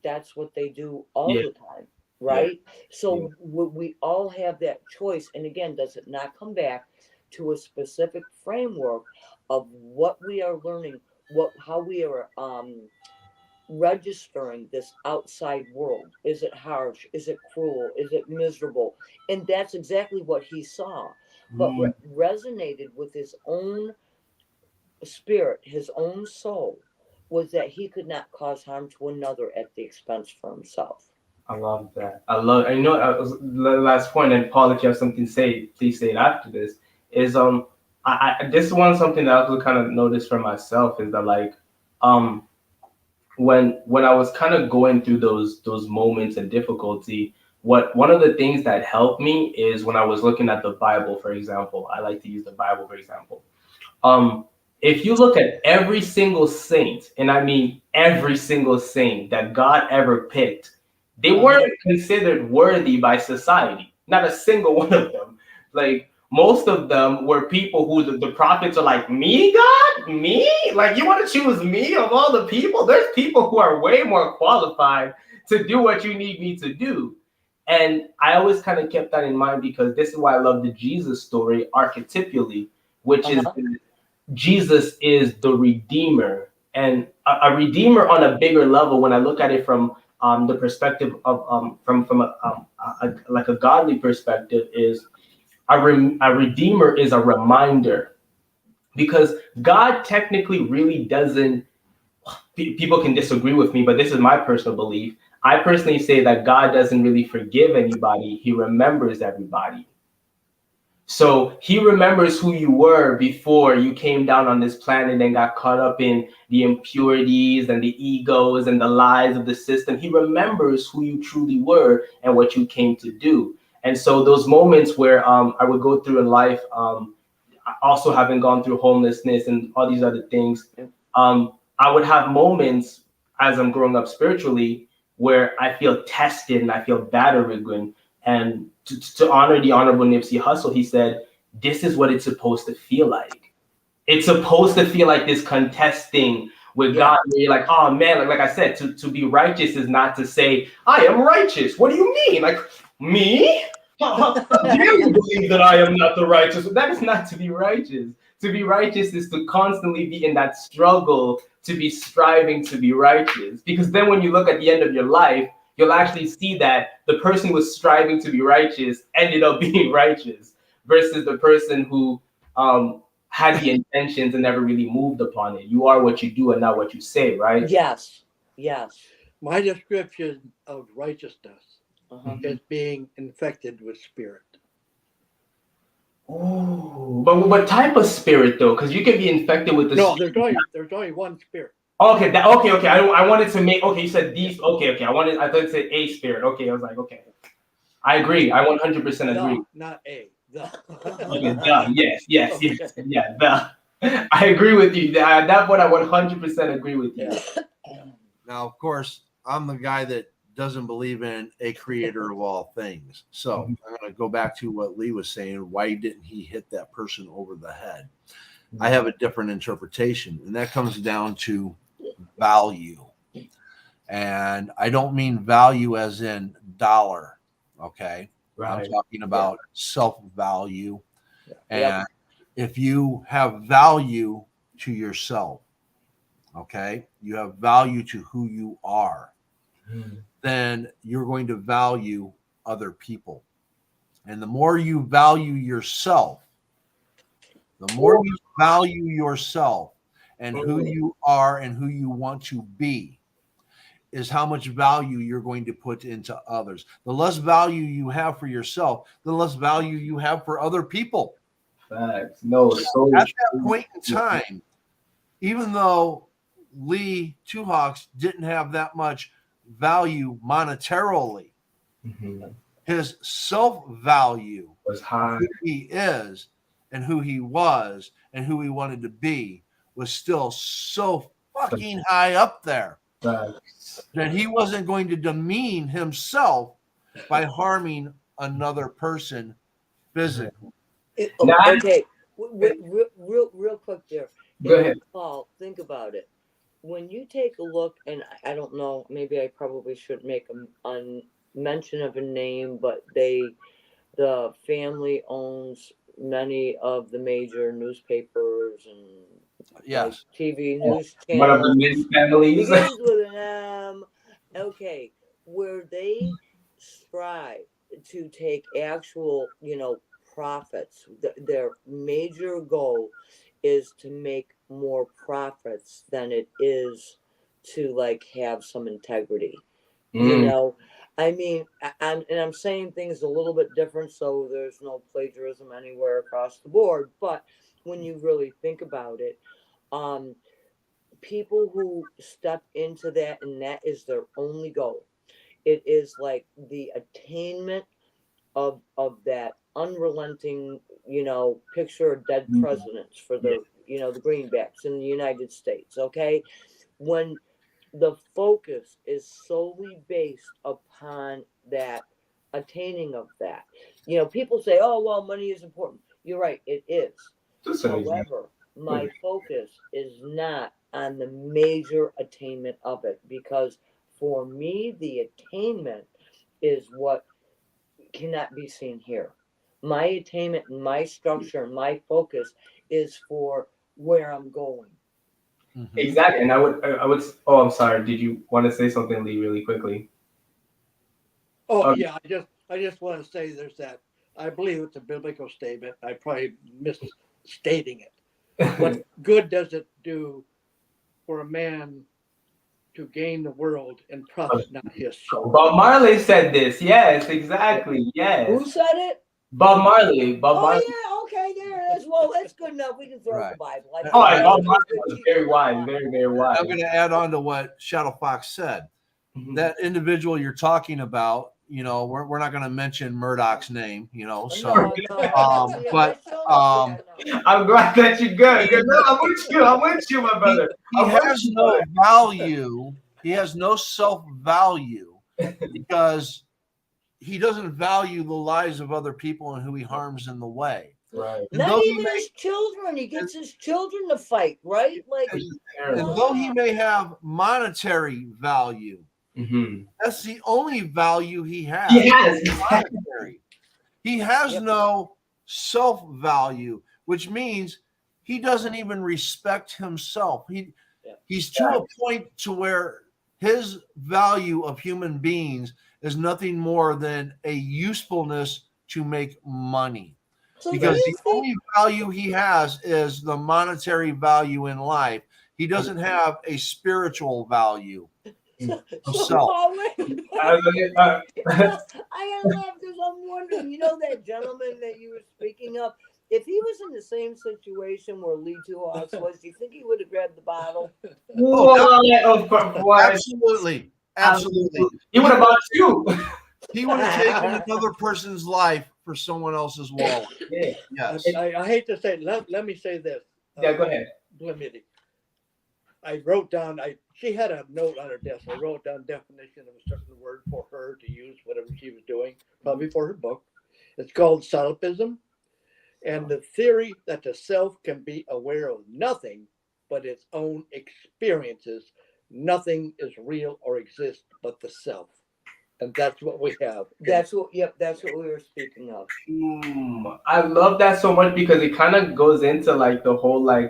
that's what they do all Yeah. the time, Yeah. right? So we all have that choice. And again, does it not come back to a specific framework of what we are learning, how we are registering this outside world? Is it harsh? Is it cruel? Is it miserable? And that's exactly what he saw, but Mm. resonated with his own spirit, his own soul, was that he could not cause harm to another at the expense for himself. I love that. I love. And you know, the last point, and Paul, if you have something to say, please say it after this. Is this one something that I also kind of noticed for myself is that like, um, when I was kind of going through those moments of difficulty, what one of the things that helped me is when I was looking at the Bible, for example. I like to use the Bible, for example. If you look at every single saint, and I mean every single saint that God ever picked, they weren't considered worthy by society. Not a single one of them. Like most of them were people who the prophets are like, me, God? Me? Like you want to choose me of all the people? There's people who are way more qualified to do what you need me to do. And I always kind of kept that in mind because this is why I love the Jesus story archetypally, which is Jesus is the redeemer, and a redeemer on a bigger level. When I look at it from the perspective of from like a godly perspective, is a redeemer is a reminder, because God technically really doesn't. People can disagree with me, but this is my personal belief. I personally say that God doesn't really forgive anybody; He remembers everybody. So he remembers who you were before you came down on this planet and got caught up in the impurities and the egos and the lies of the system. He remembers who you truly were and what you came to do. And so those moments where I would go through in life, also having gone through homelessness and all these other things, I would have moments as I'm growing up spiritually where I feel tested and I feel battered. And to honor the Honorable Nipsey Hussle, he said, this is what it's supposed to feel like. It's supposed to feel like this contesting with God, where you're like, oh man, like I said, to be righteous is not to say, I am righteous. What do you mean? Like, me? How dare you believe that I am not the righteous? That is not to be righteous. To be righteous is to constantly be in that struggle, to be striving to be righteous. Because then when you look at the end of your life, you'll actually see that the person who was striving to be righteous ended up being righteous versus the person who had the intentions and never really moved upon it. You are what you do and not what you say, right? Yes. Yes. My description of righteousness Uh-huh. is being infected with spirit. Oh, but what type of spirit though? Because you can be infected with the No, spirit. there's only one spirit. Okay, okay. I wanted to make. Okay, you said these. Okay. I thought you said a spirit. Okay, I was like, okay. I agree. I 100% agree. Not a. The. Okay, the. Yes. Okay. Yeah, the. I agree with you. That one I 100% agree with you. Now, of course, I'm the guy that doesn't believe in a creator of all things. So I'm going to go back to what Lee was saying. Why didn't he hit that person over the head? I have a different interpretation, and that comes down to value. And I don't mean value as in dollar. Okay. I'm talking about self-value. And if you have value to yourself, okay, you have value to who you are, then you're going to value other people. And the more you value yourself, the more you value yourself and who you are and who you want to be, is how much value you're going to put into others. The less value you have for yourself, the less value you have for other people. Facts. No, so at that point in time, even though Lee Two Hawks didn't have that much value monetarily, his self-value was high. who he is and who he was and who he wanted to be was still so fucking high up there that he wasn't going to demean himself by harming another person physically. Okay, real quick there. Go ahead. Paul, think about it. When you take a look, and I don't know, maybe I probably should make a mention of a name, but the family owns many of the major newspapers and Yes. TV news One of the channels. Miss families. Begins with an M. Okay, where they strive to take actual, profits. Their major goal is to make more profits than it is to have some integrity. I mean, I'm saying things a little bit different, so there's no plagiarism anywhere across the board. But when you really think about it, people who step into that and that is their only goal, it is like the attainment of that unrelenting, picture of dead presidents for their the greenbacks in the United States. Okay, when the focus is solely based upon that attaining of that. People say, oh, well, money is important. You're right, it is. Just an example. However, my focus is not on the major attainment of it, because for me, the attainment is what cannot be seen here. My attainment and my structure and my focus is for where I'm going. Exactly. And I would. Oh, I'm sorry. Did you want to say something, Lee, really quickly? Oh yeah, I just want to say there's that. I believe it's a biblical statement. I probably misstating it. What good does it do for a man to gain the world and profit not his soul? Bob Marley said this. Yes, exactly. Yes. Who said it? Bob Marley. Bob Oh Marley. yeah, okay, there it is. Well, that's good enough. We can throw out the Bible. Oh, Bob Marley was very wise, very, very wise. I'm going to add on to what Shadow Fox said. That individual you're talking about, we're not going to mention Murdoch's name, so, but I'm glad that you're good. No, I'm with you, my brother. He has no value. He has no self-value because he doesn't value the lives of other people and who he harms in the way. Right. Not even his children. He gets his children to fight, right? Like, and though he may have monetary value, that's the only value he has. He has no self-value, which means he doesn't even respect himself. He's to a point to where his value of human beings is nothing more than a usefulness to make money. So because the only value he has is the monetary value in life. He doesn't have a spiritual value. I gotta laugh because I'm wondering, that gentleman that you were speaking of, if he was in the same situation where Lee Two Hawks was, do you think he would have grabbed the bottle? Absolutely. He would have bought two. He would have taken another person's life for someone else's wallet. Yes. I hate to say it. Let me say this. Yeah, go ahead. Plamedi. I wrote down, she had a note on her desk. I wrote down definition of a certain word for her to use, whatever she was doing, probably for her book. It's called solipsism, and the theory that the self can be aware of nothing but its own experiences. Nothing is real or exists but the self. And that's what we have. That's what we were speaking of. I love that so much because it kind of goes into like the whole we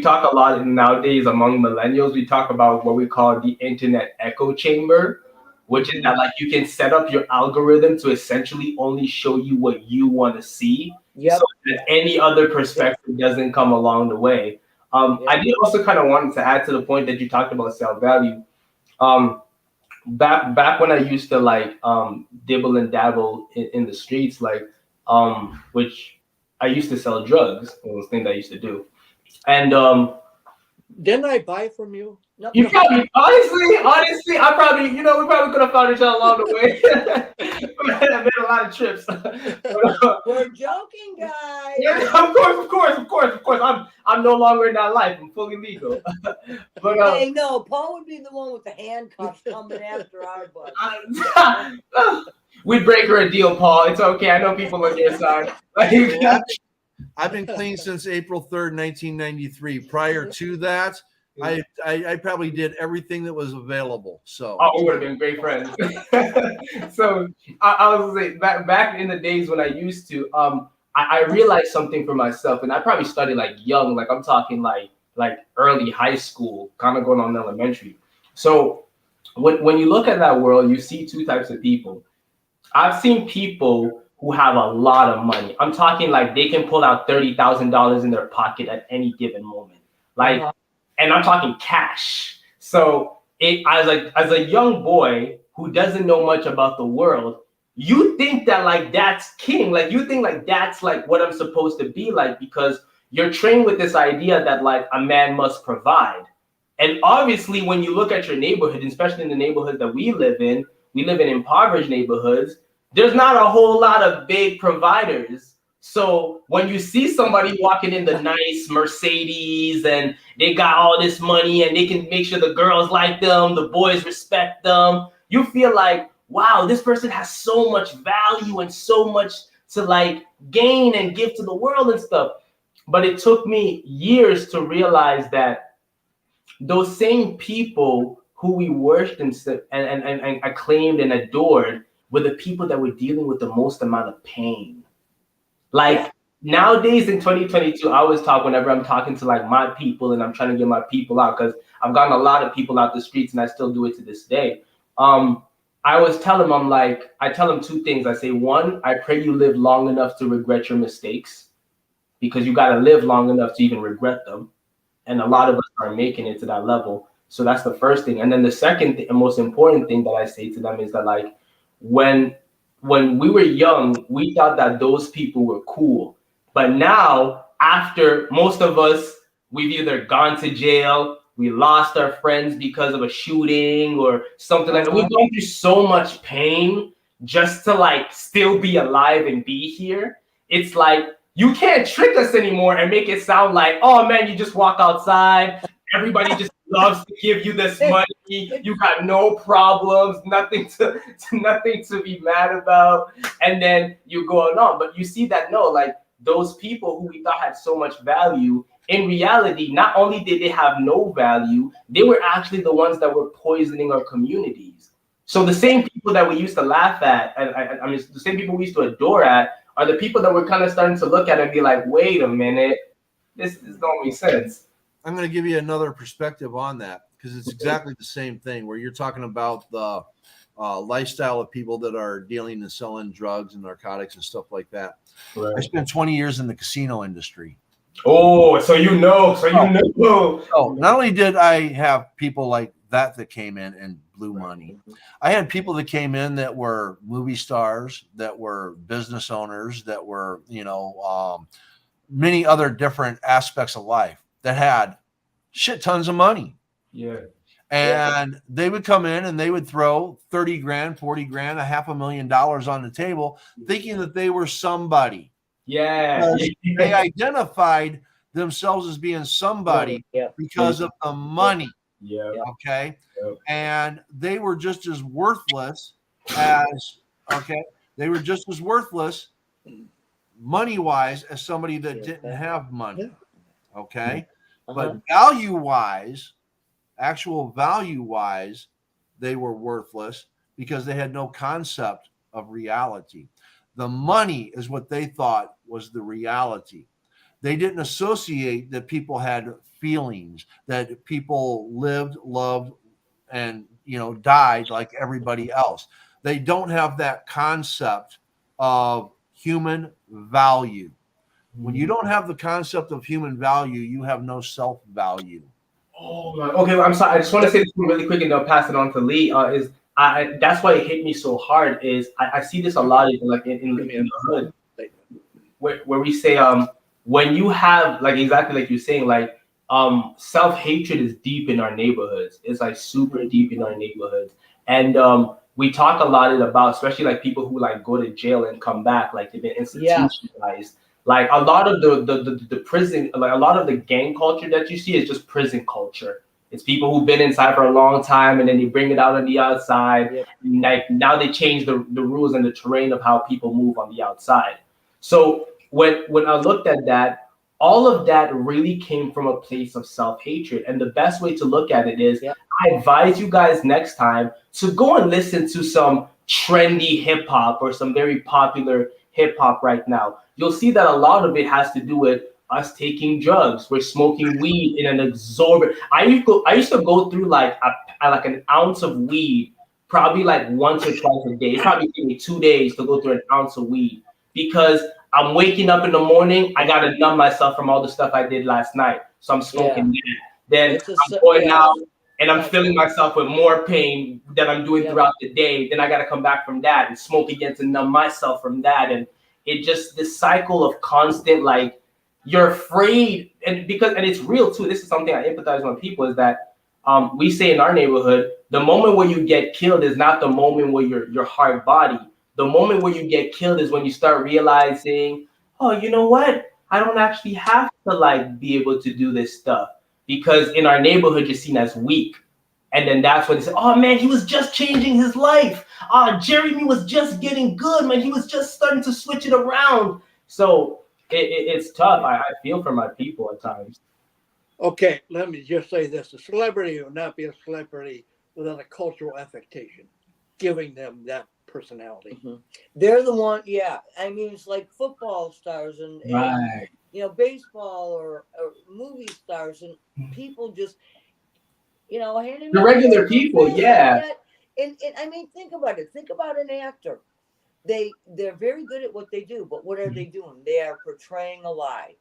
talk a lot nowadays among millennials. We talk about what we call the internet echo chamber, which is that like you can set up your algorithm to essentially only show you what you want to see, so that any other perspective doesn't come along the way. I did also kind of want to add to the point that you talked about self-value. Back when I used to dibble and dabble in the streets, which I used to sell drugs. It was a thing that I used to do. And didn't I buy from you? No, you probably honestly, I probably we probably could have found each other along the way. I made a lot of trips. We're joking, guys. Yeah, of course. I'm no longer in that life. I'm fully legal. But hey, no, Paul would be the one with the handcuffs coming after our butt. We'd break her a deal, Paul. It's okay. I know people on your side. I've been clean since April 3rd, 1993. Prior to that, I probably did everything that was available. So we would have been great friends. So I was gonna say back in the days when I used to, I realized something for myself, and I probably started young, I'm talking like early high school, kind of going on elementary. So when you look at that world, you see two types of people. I've seen people who have a lot of money. I'm talking they can pull out $30,000 in their pocket at any given moment. And I'm talking cash. So as a young boy who doesn't know much about the world, you think that that's king. You think that's what I'm supposed to be because you're trained with this idea that a man must provide. And obviously when you look at your neighborhood, especially in the neighborhood that we live in impoverished neighborhoods, there's not a whole lot of big providers. So when you see somebody walking in the nice Mercedes and they got all this money and they can make sure the girls like them, the boys respect them, you feel like, wow, this person has so much value and so much to like gain and give to the world and stuff. But it took me years to realize that those same people who we worshipped and acclaimed and adored were the people that were dealing with the most amount of pain. Like Yeah. nowadays in 2022, I always talk whenever I'm talking to like my people and I'm trying to get my people out because I've gotten a lot of people out the streets and I still do it to this day. I always tell them, I tell them two things. I say, one, I pray you live long enough to regret your mistakes because you got to live long enough to even regret them. And a lot of us aren't making it to that level. So that's the first thing. And then the second and most important thing that I say to them is that like when we were young, we thought that those people were cool. But now, after most of us, we've either gone to jail, we lost our friends because of a shooting or something like that. We've gone through so much pain just to like still be alive and be here. It's like you can't trick us anymore and make it sound like, oh man, you just walk outside. Everybody just loves to give you this money. You got no problems, nothing to be mad about. And then you go on. But you see that no, like those people who we thought had so much value, in reality, not only did they have no value, they were actually the ones that were poisoning our communities. So the same people that we used to laugh at, and I mean, the same people we used to adore at, are the people that we're kind of starting to look at and be like, wait a minute, this don't make sense. I'm going to give you another perspective on that because it's exactly the same thing where you're talking about the lifestyle of people that are dealing and selling drugs and narcotics and stuff like that. Right. I spent 20 years in the casino industry. Oh, so you know. Oh, not only did I have people like that came in and blew money, I had people that came in that were movie stars, that were business owners, that were, many other different aspects of life that had shit tons of money. Yeah. And they would come in and they would throw 30 grand, 40 grand, $500,000 on the table, thinking that they were somebody. Yeah. They identified themselves as being somebody because of the money. Yeah. Okay. Yep. And they were just as worthless money wise as somebody that didn't have money. Okay. But value wise, actual value wise, they were worthless because they had no concept of reality. The money is what they thought was the reality. They didn't associate that people had feelings, that people lived, loved, and died like everybody else. They don't have that concept of human value. When you don't have the concept of human value, you have no self-value. Oh my. Okay, I'm sorry. I just want to say this really quick and then I'll pass it on to Lee. That's why it hit me so hard. Is I see this a lot in the hood, where we say when you have like exactly like you're saying like self-hatred is deep in our neighborhoods. It's like super deep in our neighborhoods, and we talk a lot about especially like people who like go to jail and come back like they've been institutionalized. Like a lot of the prison, like a lot of the gang culture that you see is just prison culture. It's people who've been inside for a long time and then they bring it out on the outside. Yep. Like now they change the rules and the terrain of how people move on the outside. So when I looked at that, all of that really came from a place of self-hatred. And the best way to look at it is I advise you guys next time to go and listen to some trendy hip hop or some very popular hip hop right now. You'll see that a lot of it has to do with us taking drugs. We're smoking weed in an exorbitant. I used to go through like an ounce of weed, probably like once or twice a day. It probably took me 2 days to go through an ounce of weed because I'm waking up in the morning. I gotta numb myself from all the stuff I did last night, so I'm smoking that. Then I'm going out and I'm filling myself with more pain that I'm doing throughout the day. Then I gotta come back from that and smoke again to numb myself from that. And it just this cycle of constant like you're afraid, and it's real too. This is something I empathize with people is that we say in our neighborhood, the moment where you get killed is not the moment where your hard body. The moment where you get killed is when you start realizing oh, you know what? I don't actually have to like be able to do this stuff because in our neighborhood you're seen as weak. And then that's when they say, oh man, he was just changing his life. Jeremy was just getting good, man. He was just starting to switch it around. So it's tough. I feel for my people at times. Okay, let me just say this: a celebrity will not be a celebrity without a cultural affectation, giving them that personality. Mhm. They're the one, yeah. I mean, it's like football stars and baseball or movie stars, and people just, handing The out regular bills and people, this yeah. and that. And I mean, think about it. Think about an actor. They're very good at what they do, but what are they doing? They are portraying a lie.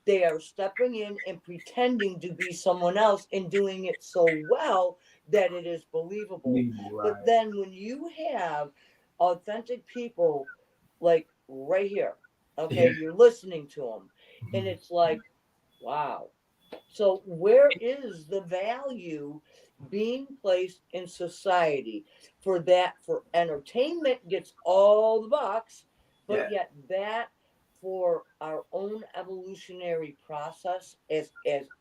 They are stepping in and pretending to be someone else and doing it so well that it is believable. Right. But then when you have authentic people like right here, okay, Yeah. you're listening to them, and it's like, wow. So where is the value being placed in society for that? For entertainment gets all the bucks, but Yeah. yet that for our own evolutionary process as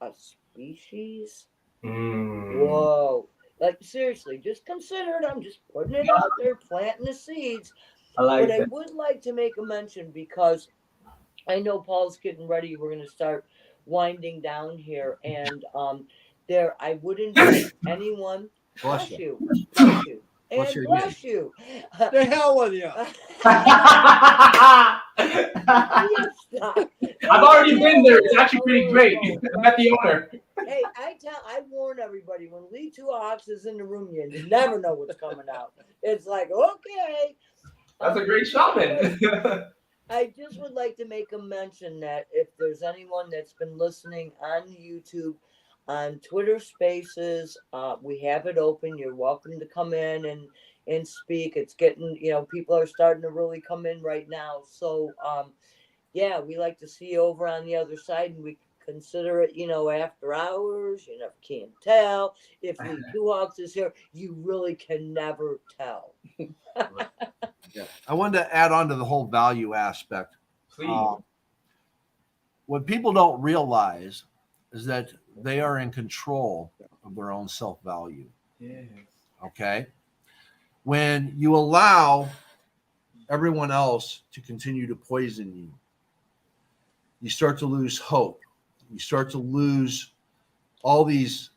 a species. Mm. Whoa. Like seriously, just consider it. I'm just putting it out there, planting the seeds. I like But I that. would like to make a mention because I know Paul's getting ready. We're going to start winding down here, and I would invite anyone. Bless Bless you. you, bless you, Bless and you again. bless you. The hell with you! You stop. I've already been there. It's actually pretty great. I met the owner. Hey, I warn everybody when Lee Two Hawks is in the room, you never know what's coming out. It's like, okay. That's a great shaman. I just would like to make a mention that if there's anyone that's been listening on YouTube, on Twitter Spaces, we have it open. You're welcome to come in and speak. It's getting, people are starting to really come in right now. So, yeah, we like to see you over on the other side, and we consider it, after hours. You never can tell. If Lee Two Hawks is here, you really can never tell. Yeah. I wanted to add on to the whole value aspect. Please. What people don't realize is that they are in control of their own self-value. Yes. Okay. When you allow everyone else to continue to poison you, you start to lose hope. You start to lose all these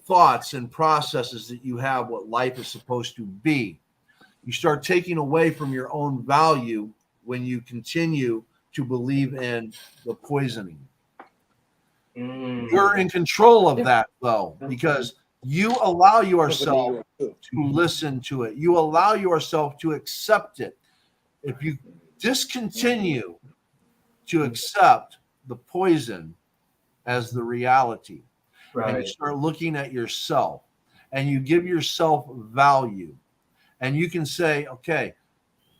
thoughts and processes that you have what life is supposed to be. You start taking away from your own value when you continue to believe in the poisoning. You're in control of that, though, because you allow yourself to listen to it. You allow yourself to accept it. If you discontinue to accept the poison as the reality, and you start looking at yourself and you give yourself value, and you can say, okay,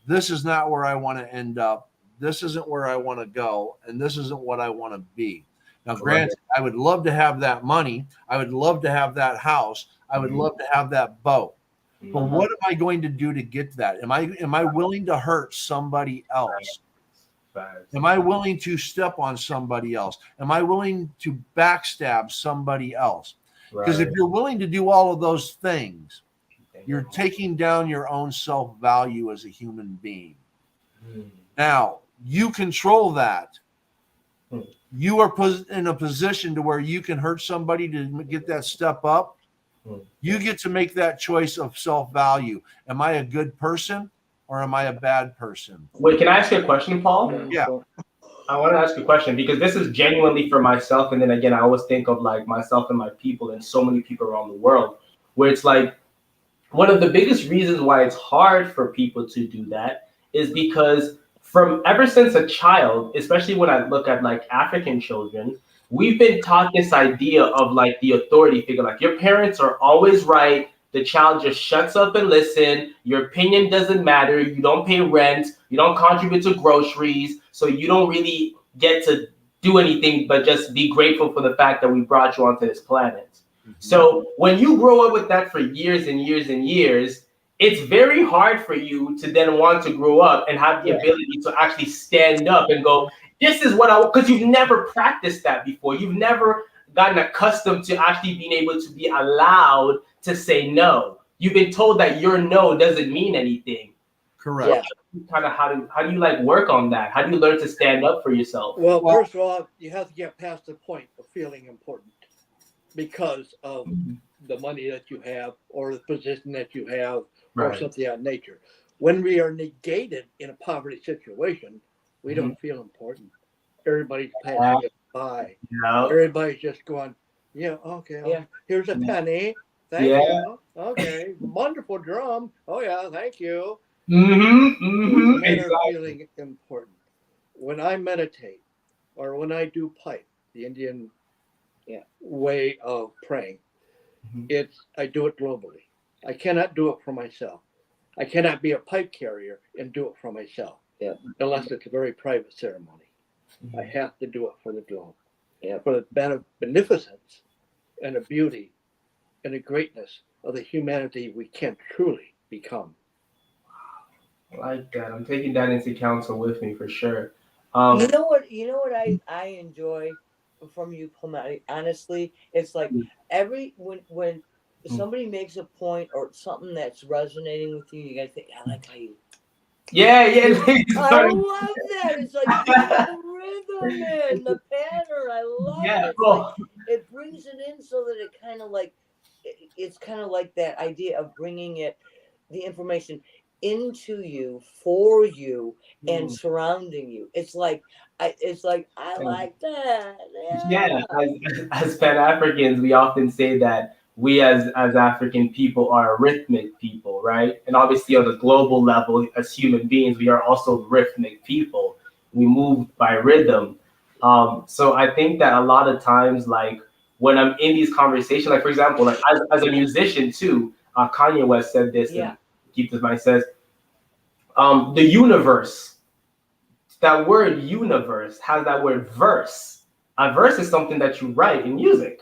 this is not where I want to end up. This isn't where I want to go. And this isn't what I want to be. Now, granted, I would love to have that money. I would love to have that house. I would love to have that boat. But what am I going to do to get that? Am I willing to hurt somebody else? Am I willing to step on somebody else? Am I willing to backstab somebody else? Because if you're willing to do all of those things, you're taking down your own self-value as a human being. Now, you control that. You are in a position to where you can hurt somebody to get that step up. You get to make that choice of self-value. Am I a good person or am I a bad person? Wait, can I ask you a question, Paul? Yeah. I want to ask you a question because this is genuinely for myself. And then again, I always think of like myself and my people and so many people around the world where it's like, one of the biggest reasons why it's hard for people to do that is because from ever since a child, especially when I look at like African children, we've been taught this idea of like the authority figure, like your parents are always right. The child just shuts up and listen. Your opinion doesn't matter. You don't pay rent. You don't contribute to groceries. So you don't really get to do anything but just be grateful for the fact that we brought you onto this planet. So when you grow up with that for years and years and years, it's very hard for you to then want to grow up and have the Yeah. ability to actually stand up and go, this is what because you've never practiced that before. You've never gotten accustomed to actually being able to be allowed to say no. You've been told that your no doesn't mean anything. Correct. Yeah. Kind of how do you like work on that? How do you learn to stand up for yourself? Well, Well- first of all, you have to get past the point of feeling important because of the money that you have or the position that you have or Right. something of that nature. When we are negated in a poverty situation, we don't feel important. Everybody's passing us by. No. Everybody's just going, yeah, okay, Yeah. here's a penny. Thank Yeah. you. Okay, wonderful drum. Oh yeah, thank you. Mm-hmm. It's a Mm-hmm. matter Exactly. of feeling important. When I meditate or when I do pipe, the Indian way of praying, Mhm. I do it globally. I cannot do it for myself. I cannot be a pipe carrier and do it for myself. Yeah. Unless it's a very private ceremony. I have to do it for the globe. Yeah. For the beneficence and the beauty and the greatness of the humanity we can truly become. I like that. I'm taking that into counsel with me for sure. You know what? You know what I enjoy from you, Plamedi? Honestly, it's like when somebody makes a point or something that's resonating with you, you gotta think, I like how you. yeah. I love that. It's like you put the rhythm in, the pattern. I love Yeah. it. It's like it brings it in so that it kind of like it's kind of like that idea of bringing the information into you, for you, and surrounding you. It's like I like that. Yeah, as Pan Africans, we often say that we as African people are a rhythmic people, right? And obviously, on the global level, as human beings, we are also rhythmic people. We move by rhythm. So I think that a lot of times, like when I'm in these conversations, like for example, like as a musician too, Kanye West said this, Yeah. and keep this in mind, says, the universe, that word universe has that word verse. A verse is something that you write in music.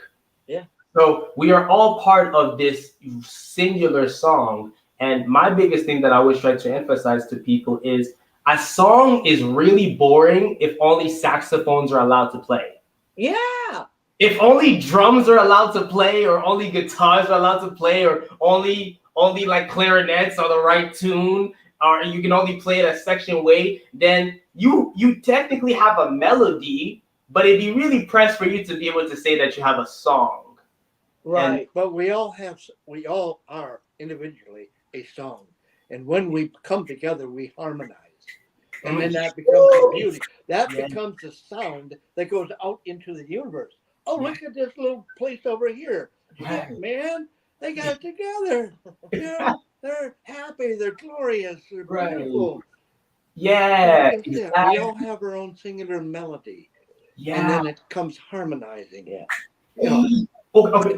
Yeah. So we are all part of this singular song. And my biggest thing that I always try to emphasize to people is a song is really boring if only saxophones are allowed to play. Yeah. If only drums are allowed to play, or only guitars are allowed to play, or only like clarinets are the right tune, or you can only play it a section way, then you technically have a melody, but it'd be really pressed for you to be able to say that you have a song. Right. But we all are individually a song. And when we come together, we harmonize. And then that becomes the beauty. That becomes the sound that goes out into the universe. Oh, look at this little place over here. Shit, man. They got it together. You know, they're happy. They're glorious. They're beautiful. Yeah, Like I said, exactly. we all have our own singular melody. Yeah. And then it comes harmonizing. Yeah. You know, Okay.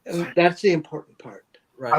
and that's the important part. Right.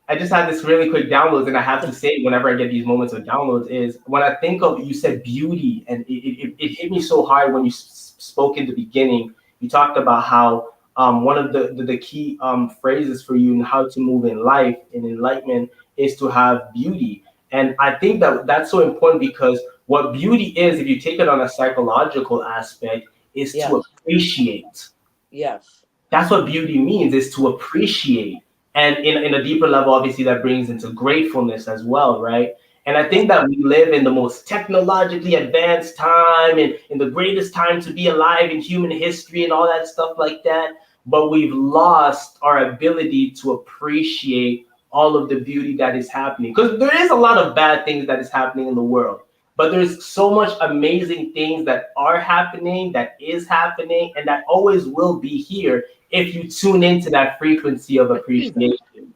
I just had this really quick downloads, and I have to say, whenever I get these moments of downloads, is when I think of, you said beauty, and it hit me so hard when you spoke in the beginning. You talked about how one of the key phrases for you and how to move in life and enlightenment is to have beauty. And I think that that's so important, because what beauty is, if you take it on a psychological aspect, is Yes. to appreciate. Yes. That's what beauty means, is to appreciate. And in a deeper level, obviously, that brings into gratefulness as well, right? And I think that we live in the most technologically advanced time, and in the greatest time to be alive in human history and all that stuff like that. But we've lost our ability to appreciate all of the beauty that is happening. Because there is a lot of bad things that is happening in the world. But there's so much amazing things that are happening, that is happening, and that always will be here if you tune into that frequency of appreciation.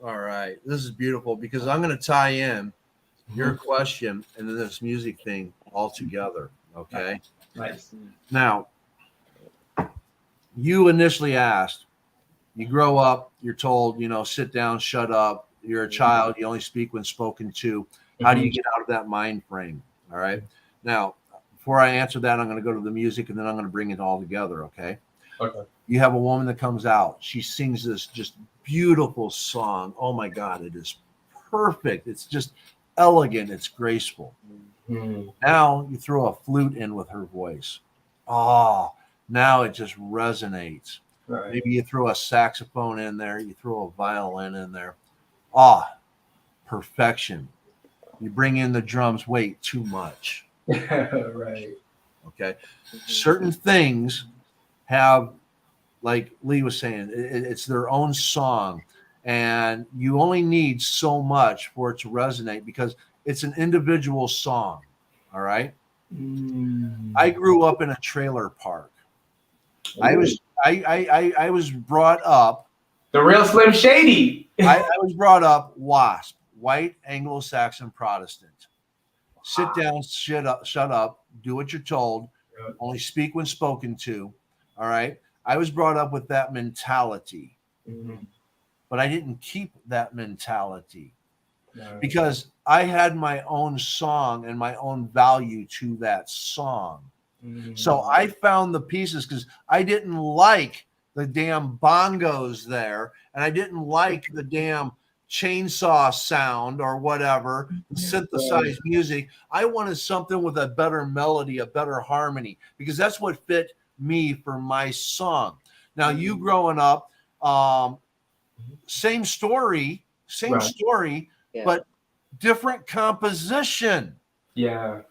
All right. This is beautiful, because I'm going to tie in your question and then this music thing all together. Okay. Nice. Now, you initially asked, you grow up, you're told, sit down, shut up. You're a child. You only speak when spoken to. How do you get out of that mind frame? All right. Now, before I answer that, I'm going to go to the music, and then I'm going to bring it all together. Okay. Okay. You have a woman that comes out. She sings this just beautiful song. Oh my God, it is perfect. It's just elegant. It's graceful. Hmm. Now you throw a flute in with her voice. Oh, now it just resonates. Right. Maybe you throw a saxophone in there. You throw a violin in there. Ah, perfection. You bring in the drums. Wait, too much. Right. Okay. Mhm. Certain things have, like Lee was saying, it's their own song, and you only need so much for it to resonate because it's an individual song. All right. I Mm. grew up in a trailer park. I Ooh. was I was brought up. The real Slim Shady. I was brought up WASP, white Anglo-Saxon Protestant. Sit down, shut up, do what you're told, Yep. only speak when spoken to. All right. I was brought up with that mentality, Mhm. but I didn't keep that mentality Right. because I had my own song and my own value to that song. So I found the pieces because I didn't like the damn bongos there, and I didn't like the damn chainsaw sound or whatever, the synthesized music. I wanted something with a better melody, a better harmony, because that's what fit me for my song. Now, you growing up, same story, Right. Yeah. but different composition. Yeah.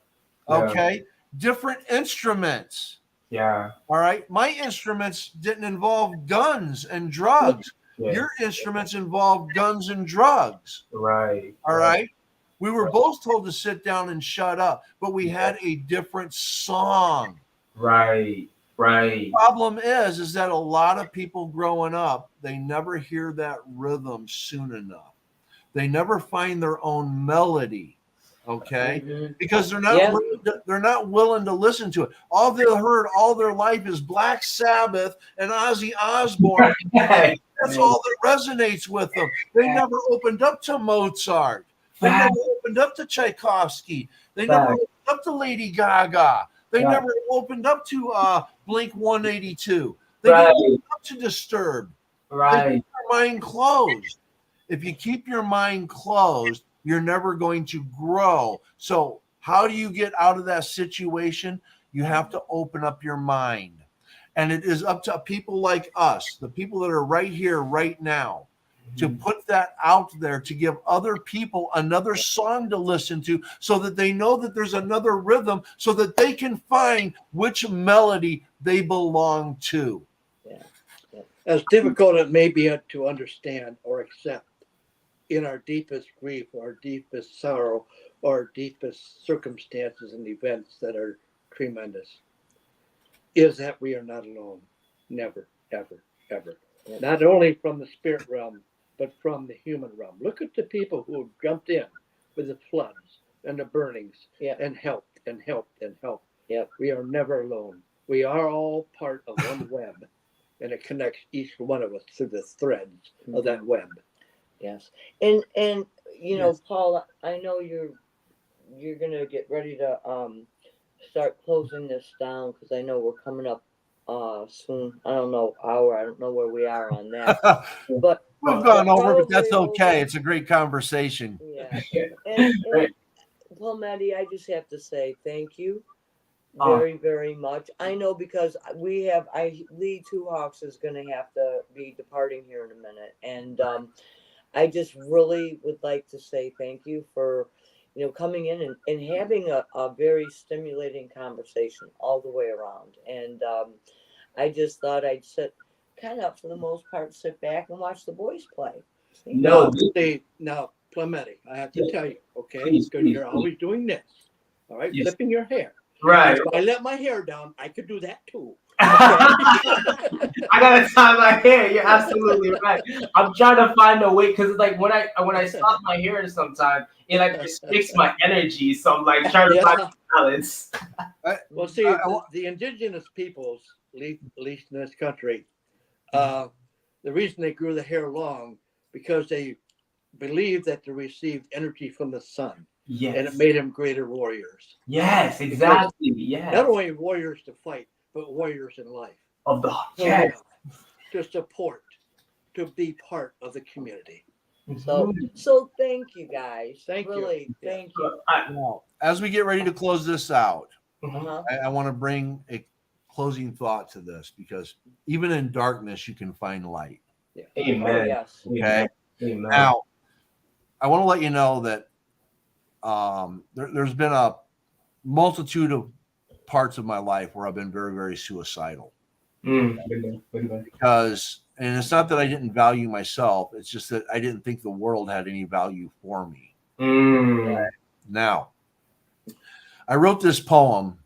Yeah. Okay, different instruments. Yeah. All right. My instruments didn't involve guns and drugs. Yeah. Your instruments involved guns and drugs. Right. All Right. right. We were both told to sit down and shut up, but we had a different song. Right. Right. Problem is that a lot of people growing up, they never hear that rhythm soon enough. They never find their own melody. Okay. Mhm. Because Yeah. they're not willing to listen to it. All they heard all their life is Black Sabbath and Ozzy Osbourne. Hey. That's all that resonates with them. They never opened up to Mozart. They never opened up to Tchaikovsky. They never Fact. opened up to Lady Gaga. They Fact. never opened up to Blink 182. They Right. didn't open up to Disturbed. They Right. keep their mind closed. If you keep your mind closed, you're never going to grow. So, how do you get out of that situation? You have to open up your mind. And it is up to people like us, the people that are right here, right now, to put that out there to give other people another song to listen to so that they know that there's another rhythm so that they can find which melody they belong to. Yeah. As difficult it may be to understand or accept in our deepest grief, our deepest sorrow, or deepest circumstances and events that are tremendous, is that we are not alone. Never, ever, ever. Not only from the spirit realm, but from the human realm. Look at the people who jumped in with the floods and the burnings Yeah. and helped and helped and helped. Yep. We are never alone. We are all part of one web, and it connects each one of us through the threads of that web. Yes. And you know, Yes. Paul, I know you're gonna get ready to start closing this down because I know we're coming up soon. I don't know hour. I don't know where we are on that. But We've gone we're over, but that's probably okay. over. It's a great conversation. Yeah. And Plamedi, I just have to say thank you very, very much. I know because Lee Two Hawks is going to have to be departing here in a minute. And I just really would like to say thank you for, coming in and having a very stimulating conversation all the way around. And I just thought I'd kind of, for the most part, sit back and watch the boys play. See? No, Now, Plamedi, I have to tell you, okay? Please, Because please, you're please. always doing this, all right? Yes. Flipping your hair. Right. If I let my hair down, I could do that too. I gotta tie my hair. You're absolutely right. I'm trying to find a way because it's like when I stop my hair sometimes it like restricts my energy. So I'm like trying to find balance. Well, see, the indigenous peoples, at least in this country, the reason they grew the hair long because they believed that they received energy from the sun. Yes. And it made them greater warriors. Yes, exactly. Yes. Not only warriors to fight, but warriors in life. Of the To support, to be part of the community. So thank you guys. Thank you. Really, Yeah. thank you. Now, as we get ready to close this out, Uh-huh. I want to bring a closing thought to this, because even in darkness, you can find light. Oh Amen. yes. Okay. Amen. Now, I want to let you know that there's been a multitude of parts of my life where I've been very, very suicidal. Because, and it's not that I didn't value myself, it's just that I didn't think the world had any value for me. Now, I wrote this poem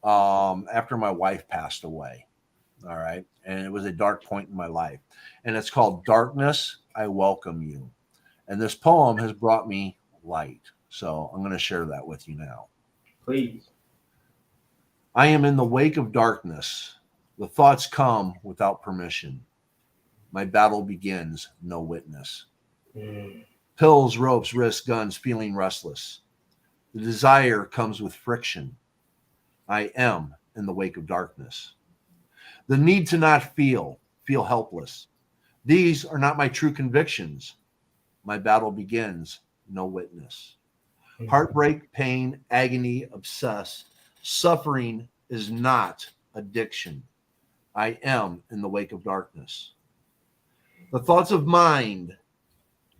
after my wife passed away. All right. And it was a dark point in my life. And it's called Darkness, I Welcome You. And this poem has brought me light. So I'm going to share that with you now. Please. I am in the wake of darkness. The thoughts come without permission. My battle begins, no witness. Pills, ropes, wrists, guns, feeling restless. The desire comes with friction. I am in the wake of darkness. The need to not feel helpless. These are not my true convictions. My battle begins, no witness. Heartbreak, pain, agony, obsess. Suffering is not addiction. I am in the wake of darkness. The thoughts of mind,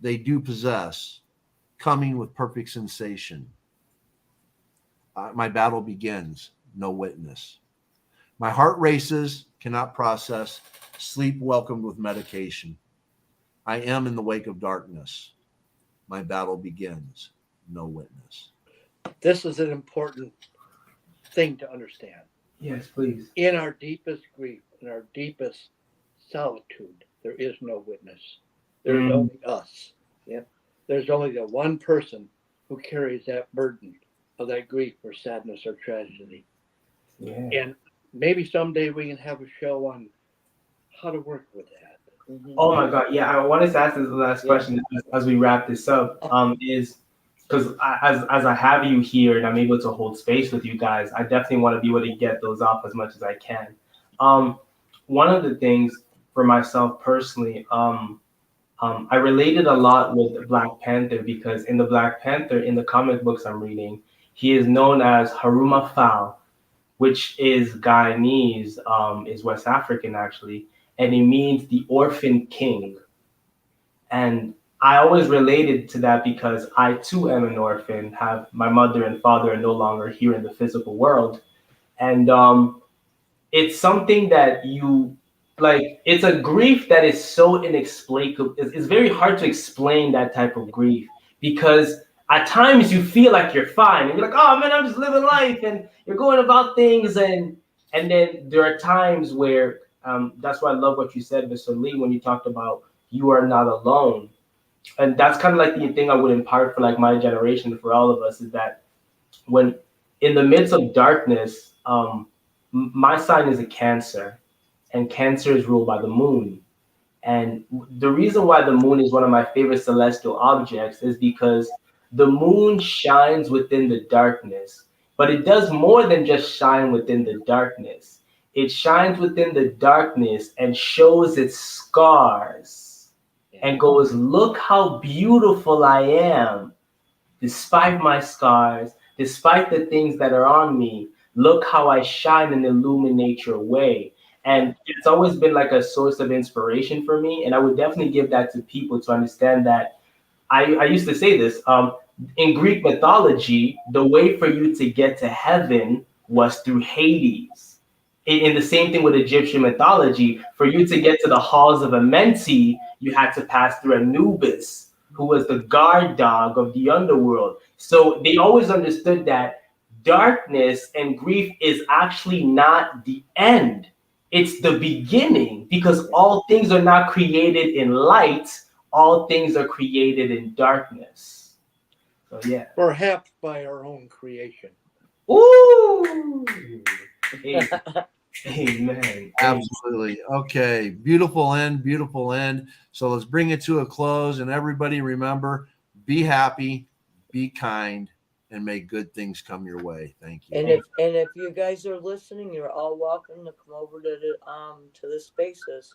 they do possess, coming with perfect sensation. My battle begins, no witness. My heart races, cannot process, sleep welcomed with medication. I am in the wake of darkness. My battle begins, no witness. This is an important thing to understand. Yes, please. In our deepest grief, in our deepest solitude, there is no witness. There's only us. Yep. There's only the one person who carries that burden of that grief or sadness or tragedy. Yeah. And maybe someday we can have a show on how to work with that. Mhm. Oh my God. Yeah, I wanted to ask this last question as we wrap this up. Is because as I have you here and I'm able to hold space with you guys, I definitely want to be able to get those off as much as I can. One of the things for myself personally, I related a lot with Black Panther because in the Black Panther, in the comic books I'm reading, he is known as Haruma Fowl, which is Guyanese, is West African actually, and it means the orphan king. And I always related to that because I too am an orphan, have my mother and father are no longer here in the physical world. And it's something that you like, it's a grief that is so inexplicable. It's very hard to explain that type of grief because at times you feel like you're fine and you're like, oh man, I'm just living life and you're going about things. And then there are times where that's why I love what you said, Mr. Lee, when you talked about you are not alone. And that's kind of like the thing I would impart for like my generation, for all of us, is that when in the midst of darkness, my sign is a Cancer, and Cancer is ruled by the moon. And the reason why the moon is one of my favorite celestial objects is because the moon shines within the darkness, but it does more than just shine within the darkness. It shines within the darkness and shows its scars and goes, look how beautiful I am. Despite my scars, despite the things that are on me, look how I shine and illuminate your way. And it's always been like a source of inspiration for me. And I would definitely give that to people to understand that I used to say this in Greek mythology, the way for you to get to heaven was through Hades. In the same thing with Egyptian mythology, for you to get to the halls of Amenti, you had to pass through Anubis, who was the guard dog of the underworld. So they always understood that darkness and grief is actually not the end. It's the beginning, because all things are not created in light, all things are created in darkness. So yeah. Perhaps by our own creation. Ooh. Amen. Absolutely. Okay. Beautiful end. Beautiful end. So let's bring it to a close. And everybody remember, be happy, be kind, and may good things come your way. Thank you. And if you guys are listening, you're all welcome to come over to the spaces.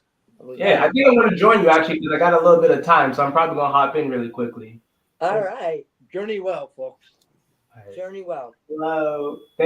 Yeah, I think I'm going to join you actually because I got a little bit of time, so I'm probably going to hop in really quickly. All right. Journey well, folks. All right. Journey well. Hello. Thank